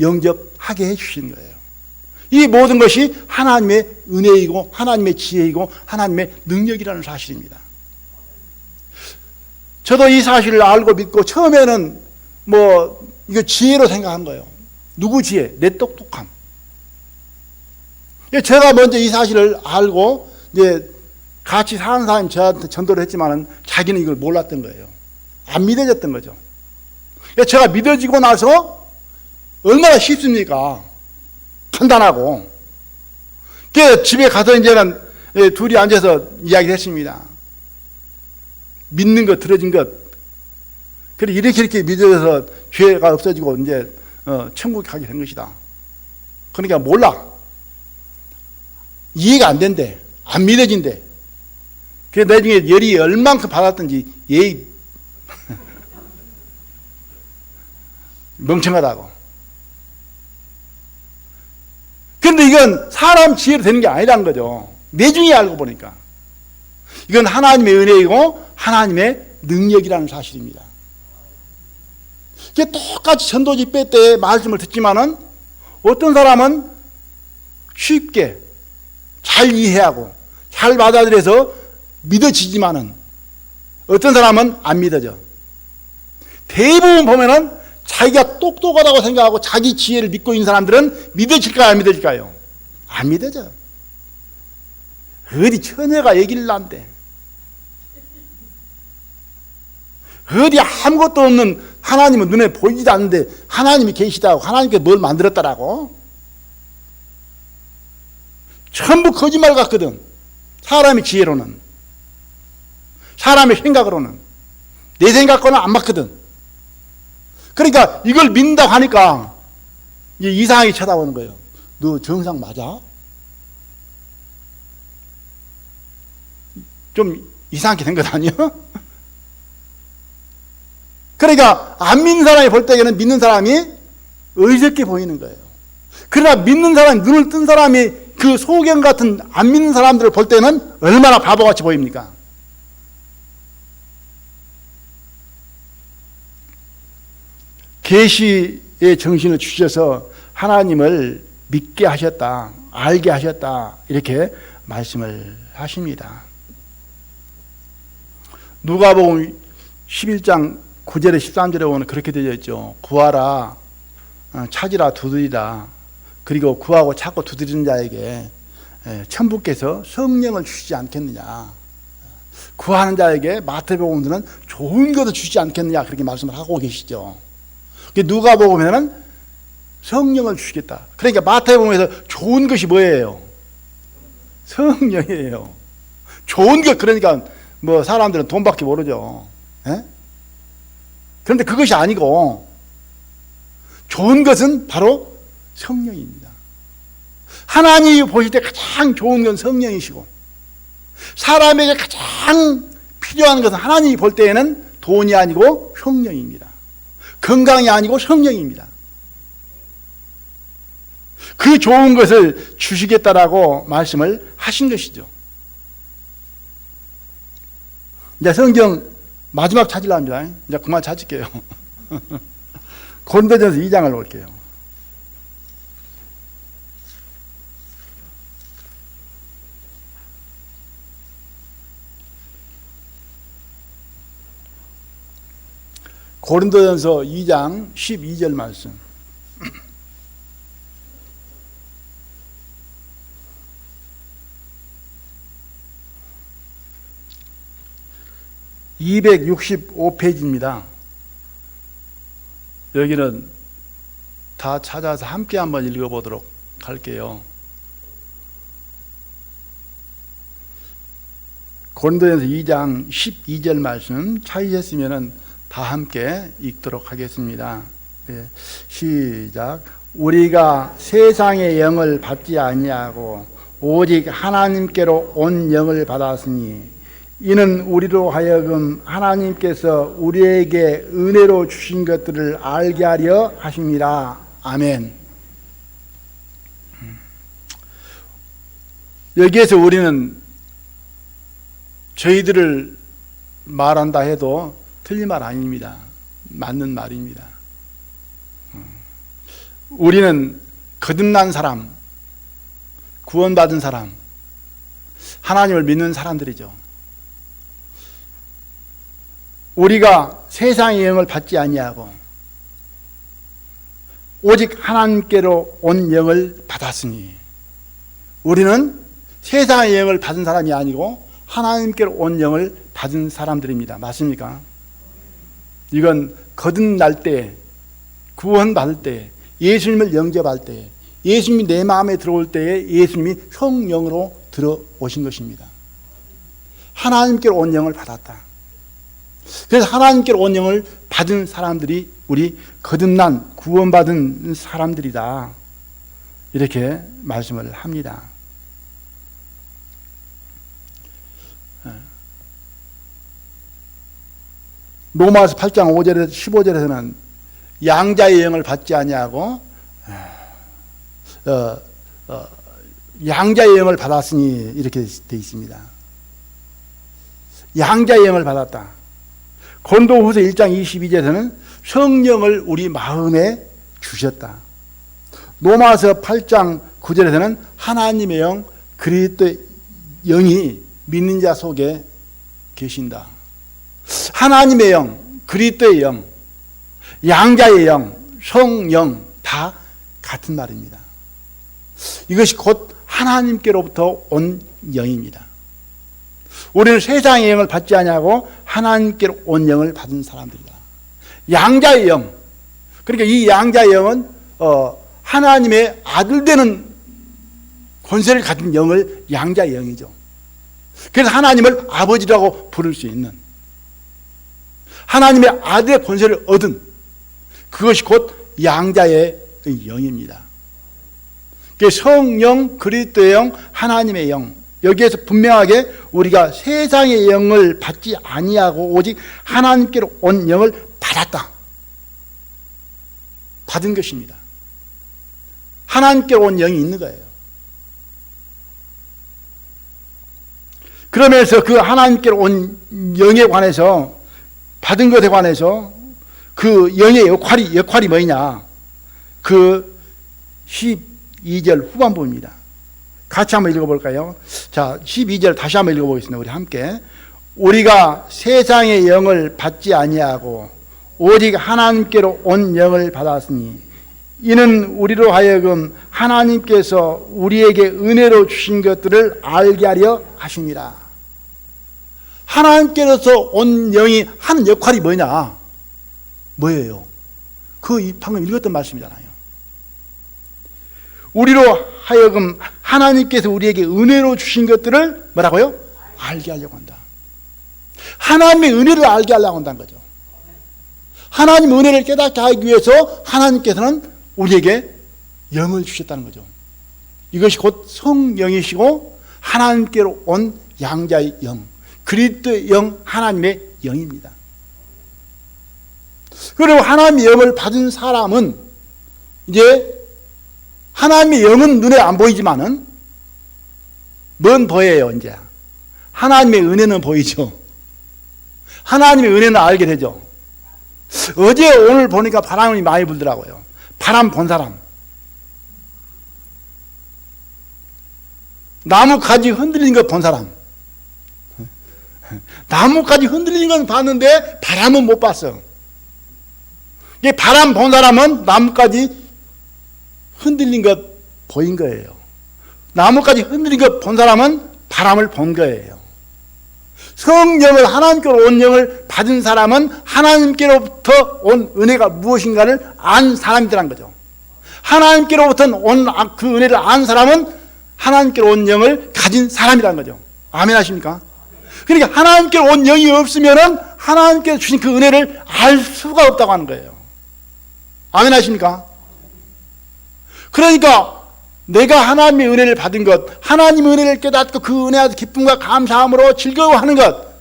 영접하게 해주시는 거예요. 이 모든 것이 하나님의 은혜이고 하나님의 지혜이고 하나님의 능력이라는 사실입니다. 저도 이 사실을 알고 믿고 처음에는 이거 지혜로 생각한 거예요. 누구 지혜? 내 똑똑함. 제가 먼저 이 사실을 알고 이제 같이 사는 사람이 저한테 전도를 했지만은 자기는 이걸 몰랐던 거예요. 안 믿어졌던 거죠. 제가 믿어지고 나서 얼마나 쉽습니까? 판단하고. 그래서 집에 가서 이제는 둘이 앉아서 이야기를 했습니다. 믿는 것, 들어진 것. 그래, 이렇게 믿어서 죄가 없어지고 이제 천국에 가게 된 것이다. 그러니까 몰라. 이해가 안 된대. 안 믿어진대. 그래서 나중에 열이 얼만큼 받았던지 예의 멍청하다고. 그런데 이건 사람 지혜로 되는 게 아니라는 거죠. 내중에 알고 보니까. 이건 하나님의 은혜이고 하나님의 능력이라는 사실입니다. 이게 똑같이 전도 집회 때 말씀을 듣지만은 어떤 사람은 쉽게 잘 이해하고 잘 받아들여서 믿어지지만은 어떤 사람은 안 믿어져. 대부분 보면은 자기가 똑똑하다고 생각하고 자기 지혜를 믿고 있는 사람들은 믿어질까요? 안 믿어질까요? 안 믿어져. 어디 처녀가 얘기를 한대. 어디 아무것도 없는 하나님은 눈에 보이지도 않는데 하나님이 계시다고 하나님께 뭘 만들었다라고. 전부 거짓말 같거든. 사람의 지혜로는, 사람의 생각으로는. 내 생각과는 안 맞거든. 그러니까 이걸 믿는다고 하니까 이상하게 쳐다보는 거예요. 너 정상 맞아? 좀 이상하게 된 것 아니에요? 그러니까 안 믿는 사람이 볼 때에는 믿는 사람이 의롭게 보이는 거예요. 그러나 믿는 사람, 눈을 뜬 사람이 그 소경 같은 안 믿는 사람들을 볼 때는 얼마나 바보같이 보입니까? 계시의 정신을 주셔서 하나님을 믿게 하셨다, 알게 하셨다, 이렇게 말씀을 하십니다. 누가복음 11장 9절에 13절에 보면 그렇게 되어 있죠. 구하라, 찾으라, 두드리라. 그리고 구하고 찾고 두드리는 자에게 천부께서 성령을 주시지 않겠느냐. 구하는 자에게 마태복음에는 좋은 것을 주시지 않겠느냐, 그렇게 말씀을 하고 계시죠. 누가복음에는 성령을 주시겠다. 그러니까 마태복음에서 좋은 것이 뭐예요? 성령이에요. 좋은 것, 그러니까 뭐 사람들은 돈밖에 모르죠. 에? 그런데 그것이 아니고 좋은 것은 바로 성령입니다. 하나님이 보실 때 가장 좋은 건 성령이시고, 사람에게 가장 필요한 것은 하나님이 볼 때에는 돈이 아니고 성령입니다. 건강이 아니고 성령입니다. 그 좋은 것을 주시겠다라고 말씀을 하신 것이죠. 이제 성경 마지막 찾으랍니다. 이제 그만 찾을게요. 고린도전서 2장을 볼게요. 고린도전서 2장 12절 말씀. (265페이지입니다) 여기는 다 찾아서 함께 한번 읽어보도록 할게요. 고린도전서 2장 12절 말씀 찾으셨으면 다 함께 읽도록 하겠습니다. 네, 시작. 우리가 세상의 영을 받지 아니하고 오직 하나님께로 온 영을 받았으니 이는 우리로 하여금 하나님께서 우리에게 은혜로 주신 것들을 알게 하려 하심이라. 아멘. 여기에서 우리는 저희들을 말한다 해도 틀린 말 아닙니다. 맞는 말입니다. 우리는 거듭난 사람, 구원받은 사람, 하나님을 믿는 사람들이죠. 우리가 세상의 영을 받지 아니하고 오직 하나님께로 온 영을 받았으니, 우리는 세상의 영을 받은 사람이 아니고 하나님께로 온 영을 받은 사람들입니다. 맞습니까? 이건 거듭날 때, 구원받을 때, 예수님을 영접할 때, 예수님이 내 마음에 들어올 때에 예수님이 성령으로 들어오신 것입니다. 하나님께로 온 영을 받았다. 그래서 하나님께로 온 영을 받은 사람들이 우리 거듭난 구원받은 사람들이다, 이렇게 말씀을 합니다. 로마서 8장 5절에서 15절에서는 양자의 영을 받지 아니하고 양자의 영을 받았으니, 이렇게 되어 있습니다. 양자의 영을 받았다. 고린도후서 1장 22절에서는 성령을 우리 마음에 주셨다. 로마서 8장 9절에서는 하나님의 영, 그리스도의 영이 믿는 자 속에 계신다. 하나님의 영, 그리스도의 영, 양자의 영, 성령 다 같은 말입니다. 이것이 곧 하나님께로부터 온 영입니다. 우리는 세상의 영을 받지 아니하고 하나님께로 온 영을 받은 사람들이다. 양자의 영, 그러니까 이 양자의 영은 하나님의 아들 되는 권세를 가진 영을 양자의 영이죠. 그래서 하나님을 아버지라고 부를 수 있는, 하나님의 아들의 권세를 얻은, 그것이 곧 양자의 영입니다. 성령, 그리스도의 영, 하나님의 영, 여기에서 분명하게 우리가 세상의 영을 받지 아니하고 오직 하나님께로 온 영을 받았다. 받은 것입니다. 하나님께로 온 영이 있는 거예요. 그러면서 그 하나님께로 온 영에 관해서, 받은 것에 관해서 그 영의 역할이 뭐냐? 그 12절 후반부입니다. 같이 한번 읽어볼까요? 자, 12절 다시 한번 읽어보겠습니다. 우리 함께. 우리가 세상의 영을 받지 아니하고 오직 하나님께로 온 영을 받았으니 이는 우리로 하여금 하나님께서 우리에게 은혜로 주신 것들을 알게 하려 하심이라. 하나님께로서 온 영이 하는 역할이 뭐냐? 뭐예요? 그 방금 읽었던 말씀이잖아요. 우리로 하여금 하나님께서 우리에게 은혜로 주신 것들을 뭐라고요? 알게 하려고 한다. 하나님의 은혜를 알게 하려고 한다는 거죠. 하나님의 은혜를 깨닫게 하기 위해서 하나님께서는 우리에게 영을 주셨다는 거죠. 이것이 곧 성령이시고 하나님께로 온 양자의 영, 그리스도의 영, 하나님의 영입니다. 그리고 하나님의 영을 받은 사람은 이제 하나님의 영은 눈에 안 보이지만은 뭔 보여요? 이제 하나님의 은혜는 보이죠. 하나님의 은혜는 알게 되죠. 어제 오늘 보니까 바람이 많이 불더라고요. 바람 본 사람, 나뭇가지 흔들리는 거 본 사람, 나뭇가지 흔들리는 건 봤는데 바람은 못 봤어. 이게 바람 본 사람은 나뭇가지 흔들린 것 보인 거예요. 나뭇가지 흔들린 것 본 사람은 바람을 본 거예요. 성령을, 하나님께로 온 영을 받은 사람은 하나님께로부터 온 은혜가 무엇인가를 안 사람이라는 거죠. 하나님께로부터 온 그 은혜를 안 사람은 하나님께로 온 영을 가진 사람이라는 거죠. 아멘 하십니까? 그러니까 하나님께로 온 영이 없으면은 하나님께서 주신 그 은혜를 알 수가 없다고 하는 거예요. 아멘 하십니까? 그러니까 내가 하나님의 은혜를 받은 것, 하나님의 은혜를 깨닫고 그 은혜에 기쁨과 감사함으로 즐거워하는 것,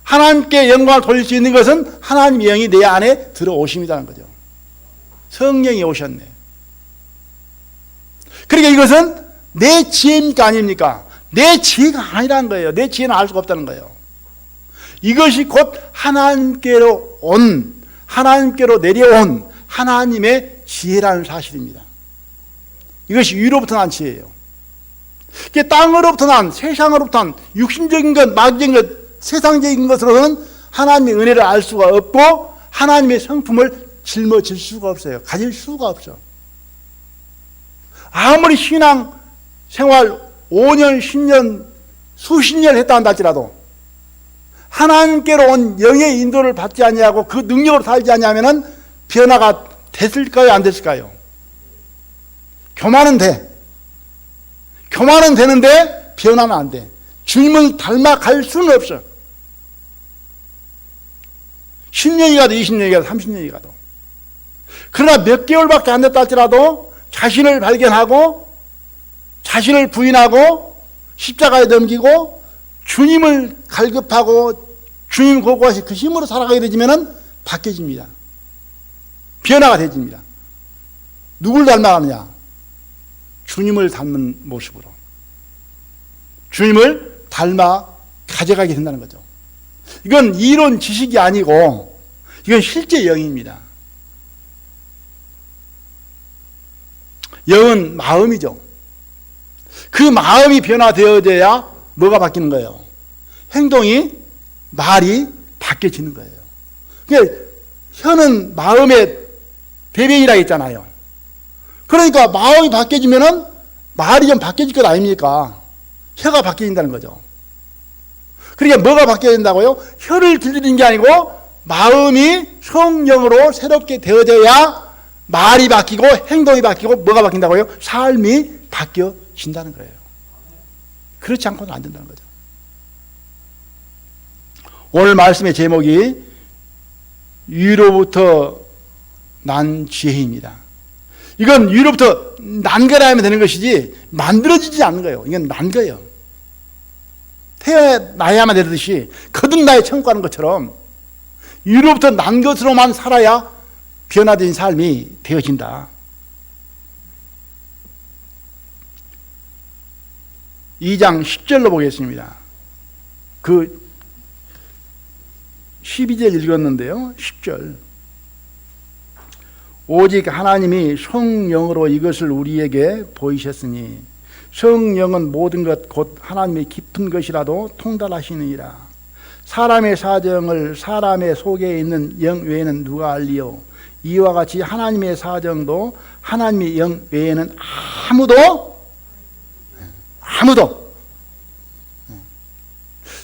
하나님께 영광을 돌릴 수 있는 것은 하나님의 영이 내 안에 들어오심이라는 거죠. 성령이 오셨네. 그러니까 이것은 내 지혜입니까? 아닙니까? 내 지혜가 아니라는 거예요. 내 지혜는 알 수가 없다는 거예요. 이것이 곧 하나님께로 내려온 하나님의 지혜라는 사실입니다. 이것이 위로부터 난 지혜예요. 이게 땅으로부터 난, 세상으로부터 난 육신적인 것, 마귀적인 것, 세상적인 것으로는 하나님의 은혜를 알 수가 없고 하나님의 성품을 짊어질 수가 없어요. 가질 수가 없어. 아무리 신앙 생활 5년, 10년, 수십 년 했다 한다 할지라도 하나님께로 온 영의 인도를 받지 아니하고 그 능력으로 살지 아니하면 변화가 됐을까요? 안 됐을까요? 교만은 돼. 교만은 되는데 변화는 안 돼. 주님을 닮아갈 수는 없어. 10년이 가도 20년이 가도 30년이 가도. 그러나 몇 개월밖에 안 됐다 할지라도 자신을 발견하고 자신을 부인하고 십자가에 넘기고 주님을 갈급하고 주님 고고하시 그 힘으로 살아가게 되지면은 바뀌어집니다. 변화가 되집니다. 누굴 닮아가느냐? 주님을 닮은 모습으로 주님을 닮아 가져가게 된다는 거죠. 이건 이론 지식이 아니고 이건 실제 영입니다. 영은 마음이죠. 그 마음이 변화되어져야 뭐가 바뀌는 거예요? 행동이, 말이 바뀌어지는 거예요. 그러니까 혀는 마음의 대변이라 했잖아요. 그러니까 마음이 바뀌어지면은 말이 좀 바뀌어질 것 아닙니까? 혀가 바뀌어진다는 거죠. 그러니까 뭐가 바뀌어진다고요? 혀를 들리는 게 아니고 마음이 성령으로 새롭게 되어져야 말이 바뀌고 행동이 바뀌고 뭐가 바뀐다고요? 삶이 바뀌어진다는 거예요. 그렇지 않고는 안 된다는 거죠. 오늘 말씀의 제목이 위로부터 난 지혜입니다. 이건 위로부터 난 거라 하면 되는 것이지 만들어지지 않는 거예요. 이건 난 거예요. 태어나야만 되듯이 거듭나야 천국 가는 것처럼 위로부터 난 것으로만 살아야 변화된 삶이 되어진다. 2장 10절로 보겠습니다. 그 12절 읽었는데요. 10절. 오직 하나님이 성령으로 이것을 우리에게 보이셨으니 성령은 모든 것 곧 하나님의 깊은 것이라도 통달하시느니라. 사람의 사정을 사람의 속에 있는 영 외에는 누가 알리요? 이와 같이 하나님의 사정도 하나님의 영 외에는 아무도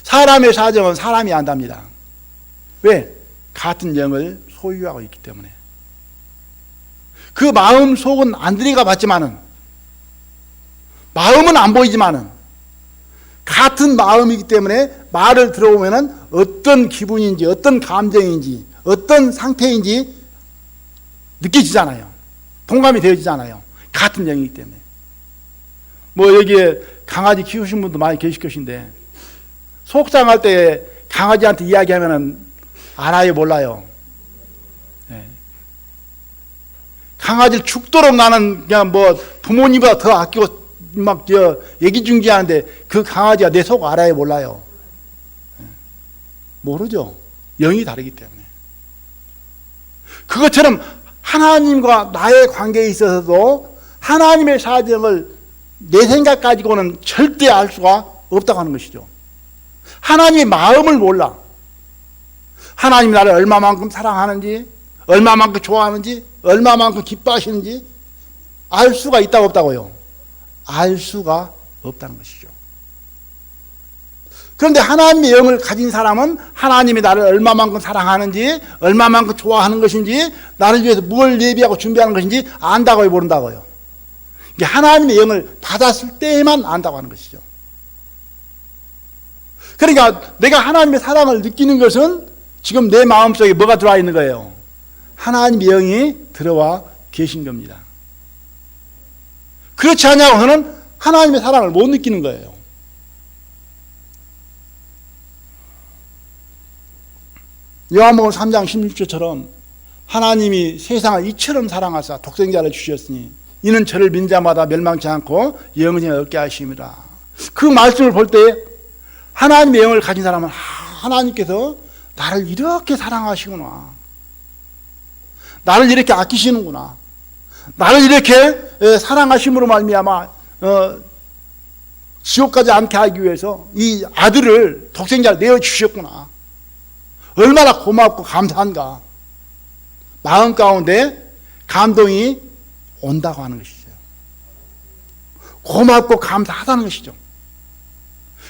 사람의 사정은 사람이 안답니다. 왜? 같은 영을 소유하고 있기 때문에. 그 마음 속은 안 들여다봤지만은, 마음은 안 보이지만은 같은 마음이기 때문에 말을 들어보면은 어떤 기분인지, 어떤 감정인지, 어떤 상태인지 느껴지잖아요. 동감이 되어지잖아요. 같은 영이기 때문에. 뭐 여기에 강아지 키우신 분도 많이 계실 것인데 속상할 때 강아지한테 이야기하면은 알아요, 몰라요? 네. 강아지를 죽도록 나는 그냥 뭐 부모님보다 더 아끼고 막 얘기중지하는데 그 강아지가 내 속 알아요, 몰라요? 네. 모르죠. 영이 다르기 때문에. 그것처럼 하나님과 나의 관계에 있어서도 하나님의 사정을 내 생각 가지고는 절대 알 수가 없다고 하는 것이죠. 하나님의 마음을 몰라. 하나님이 나를 얼마만큼 사랑하는지, 얼마만큼 좋아하는지, 얼마만큼 기뻐하시는지 알 수가 있다고 없다고요? 알 수가 없다는 것이죠. 그런데 하나님의 영을 가진 사람은 하나님이 나를 얼마만큼 사랑하는지, 얼마만큼 좋아하는 것인지, 나를 위해서 뭘 예비하고 준비하는 것인지 안다고요, 모른다고요? 이게 하나님의 영을 받았을 때에만 안다고 하는 것이죠. 그러니까 내가 하나님의 사랑을 느끼는 것은 지금 내 마음속에 뭐가 들어와 있는 거예요? 하나님의 영이 들어와 계신 겁니다. 그렇지 않냐고서는 하나님의 사랑을 못 느끼는 거예요. 요한복음 3장 16절처럼 하나님이 세상을 이처럼 사랑하사 독생자를 주셨으니 이는 저를 믿는 자마다 멸망치 않고 영생을 얻게 하심이라. 그 말씀을 볼 때 하나님의 영을 가진 사람은 하나님께서 나를 이렇게 사랑하시구나, 나를 이렇게 아끼시는구나, 나를 이렇게 사랑하심으로 말미암아 지옥 가지 않게 하기 위해서 이 아들을 독생자를 내어주셨구나, 얼마나 고맙고 감사한가, 마음 가운데 감동이 온다고 하는 것이죠. 고맙고 감사하다는 것이죠.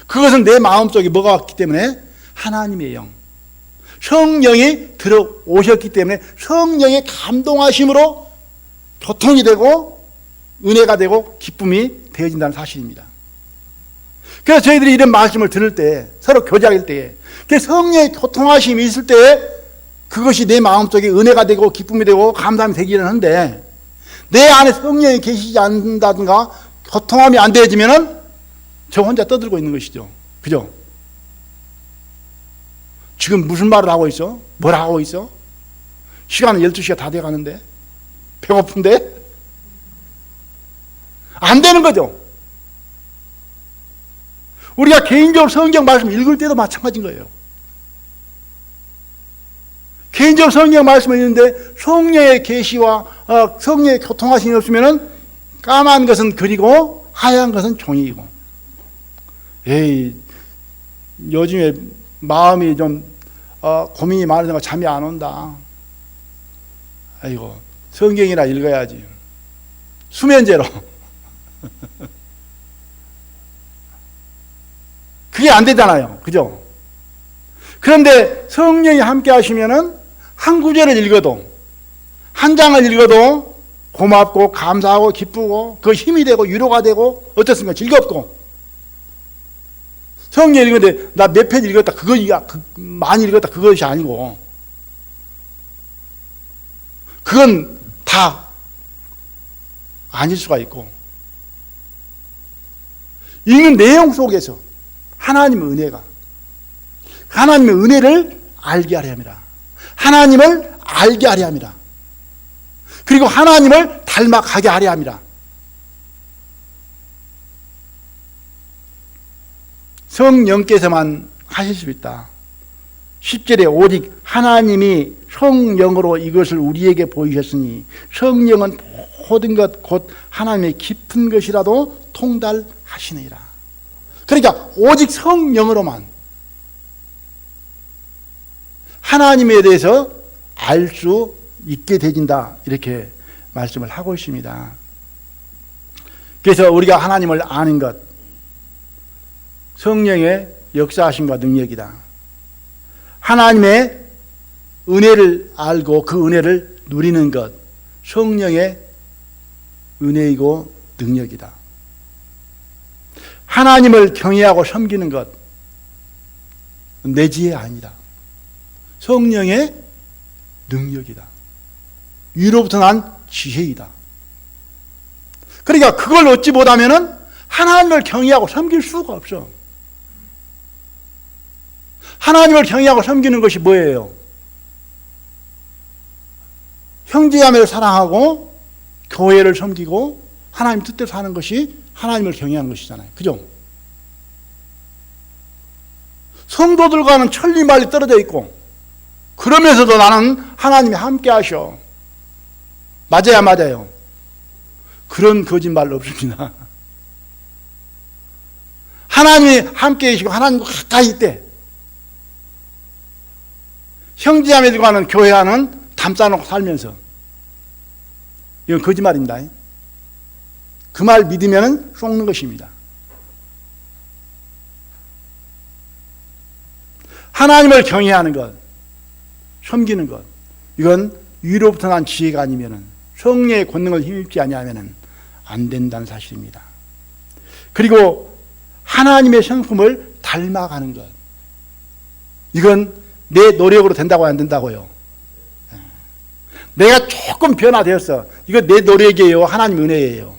그것은 내 마음속에 뭐가 왔기 때문에? 하나님의 영, 성령이 들어오셨기 때문에 성령의 감동하심으로 교통이 되고 은혜가 되고 기쁨이 되어진다는 사실입니다. 그래서 저희들이 이런 말씀을 들을 때, 서로 교제할 때, 성령의 교통하심이 있을 때 그것이 내 마음속에 은혜가 되고 기쁨이 되고 감사함이 되기는 하는데, 내 안에 성령이 계시지 않는다든가 교통함이 안 되어지면은 저 혼자 떠들고 있는 것이죠. 그죠? 지금 무슨 말을 하고 있어? 뭘 하고 있어? 시간은 12시가 다 돼가는데? 배고픈데? 안 되는 거죠. 우리가 개인적으로 성경 말씀 읽을 때도 마찬가지인 거예요. 개인적으로 성경 말씀을 읽는데 성령의 계시와 성령의 교통하심이 없으면은 까만 것은 글이고 하얀 것은 종이고. 에이, 요즘에 마음이 좀 고민이 많으니까 잠이 안 온다. 아이고, 성경이나 읽어야지. 수면제로. 그게 안 되잖아요. 그죠? 그런데 성령이 함께 하시면은 한 구절을 읽어도, 한 장을 읽어도 고맙고 감사하고 기쁘고 그 힘이 되고 위로가 되고 어떻습니까? 즐겁고. 성경 읽는데 나 몇 페이지 읽었다, 많이 읽었다 그것이 아니고, 그건 다 아닐 수가 있고, 읽는 내용 속에서 하나님의 은혜가, 하나님의 은혜를 알게 하려 합니다. 하나님을 알게 하려 합니다. 그리고 하나님을 닮아가게 하려 합니다. 성령께서만 하실 수 있다. 10절에 오직 하나님이 성령으로 이것을 우리에게 보이셨으니 성령은 모든 것 곧 하나님의 깊은 것이라도 통달하시느니라. 그러니까 오직 성령으로만 하나님에 대해서 알 수 있게 되진다, 이렇게 말씀을 하고 있습니다. 그래서 우리가 하나님을 아는 것, 성령의 역사하심과 능력이다. 하나님의 은혜를 알고 그 은혜를 누리는 것, 성령의 은혜이고 능력이다. 하나님을 경외하고 섬기는 것, 내 지혜 아니다. 성령의 능력이다. 위로부터 난 지혜이다. 그러니까 그걸 얻지 못하면 하나님을 경외하고 섬길 수가 없어. 하나님을 경외하고 섬기는 것이 뭐예요? 형제자매를 사랑하고 교회를 섬기고 하나님 뜻대로 사는 것이 하나님을 경외하는 것이잖아요. 그죠? 성도들과는 천리말리 떨어져 있고 그러면서도 나는 하나님이 함께 하셔. 맞아요. 그런 거짓말 없습니다. 하나님이 함께 계시고 하나님과 가까이 있대. 형제자매들과는 교회와는 담싸놓고 살면서, 이건 거짓말입니다. 그 말 믿으면 속는 것입니다. 하나님을 경외하는 것, 섬기는 것, 이건 위로부터 난 지혜가 아니면, 성령의 권능을 힘입지 아니하면 안 된다는 사실입니다. 그리고 하나님의 성품을 닮아가는 것, 이건 내 노력으로 된다고 안 된다고요. 내가 조금 변화되었어. 이거 내 노력이에요? 하나님 은혜예요?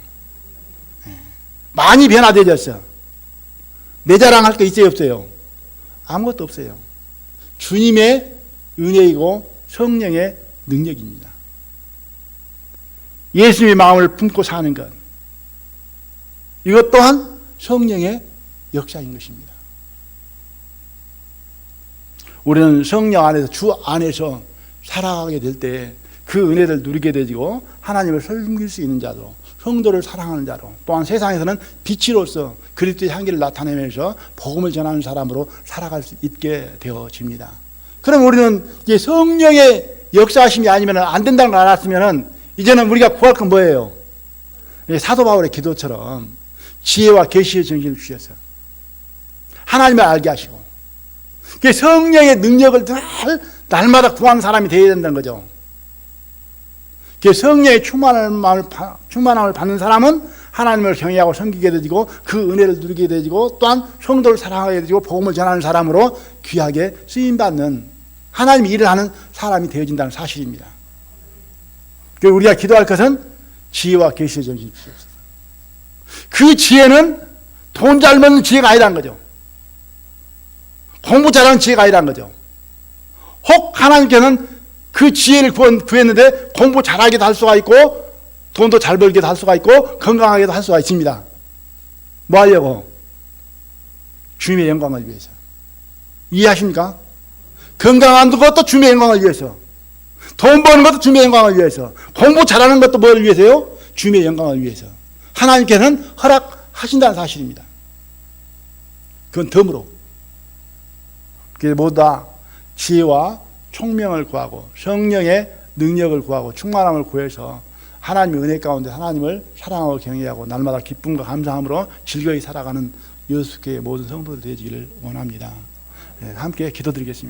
많이 변화되었어. 내 자랑할 거 있어요? 없어요? 아무것도 없어요. 주님의 은혜이고 성령의 능력입니다. 예수님의 마음을 품고 사는 것, 이것 또한 성령의 역사인 것입니다. 우리는 성령 안에서, 주 안에서 살아가게 될 때 그 은혜를 누리게 되고 하나님을 섬길 수 있는 자로, 성도를 사랑하는 자로, 또한 세상에서는 빛으로서 그리스도의 향기를 나타내면서 복음을 전하는 사람으로 살아갈 수 있게 되어집니다. 그럼 우리는 이제 성령의 역사하심이 아니면 안 된다는 걸 알았으면 이제는 우리가 구할 건 뭐예요? 사도 바울의 기도처럼 지혜와 계시의 정신을 주셔서 하나님을 알게 하시고 성령의 능력을 날마다 구하는 사람이 되어야 된다는 거죠. 성령의 충만함을 받는 사람은 하나님을 경외하고 섬기게 되고 그 은혜를 누리게 되고 또한 성도를 사랑하게 되고 복음을 전하는 사람으로 귀하게 쓰임받는 하나님의 일을 하는 사람이 되어진다는 사실입니다. 우리가 기도할 것은 지혜와 계시의 정신을 주옵소서. 그 지혜는 돈 잘 버는 지혜가 아니라는 거죠. 공부 잘하는 지혜가 아니라는 거죠. 혹 하나님께서는 그 지혜를 구했는데 공부 잘하게도 할 수가 있고 돈도 잘 벌게도 할 수가 있고 건강하게도 할 수가 있습니다. 뭐 하려고? 주님의 영광을 위해서. 이해하십니까? 건강한 것도 주님의 영광을 위해서, 돈 버는 것도 주님의 영광을 위해서, 공부 잘하는 것도 뭘 위해서요? 주님의 영광을 위해서. 하나님께서는 허락하신다는 사실입니다. 그건 덤으로. 그래서 모두 다 지혜와 총명을 구하고 성령의 능력을 구하고 충만함을 구해서 하나님의 은혜 가운데 하나님을 사랑하고 경외하고 날마다 기쁨과 감사함으로 즐거이 살아가는 여수교회 모든 성도들 되시기를 원합니다. 함께 기도드리겠습니다.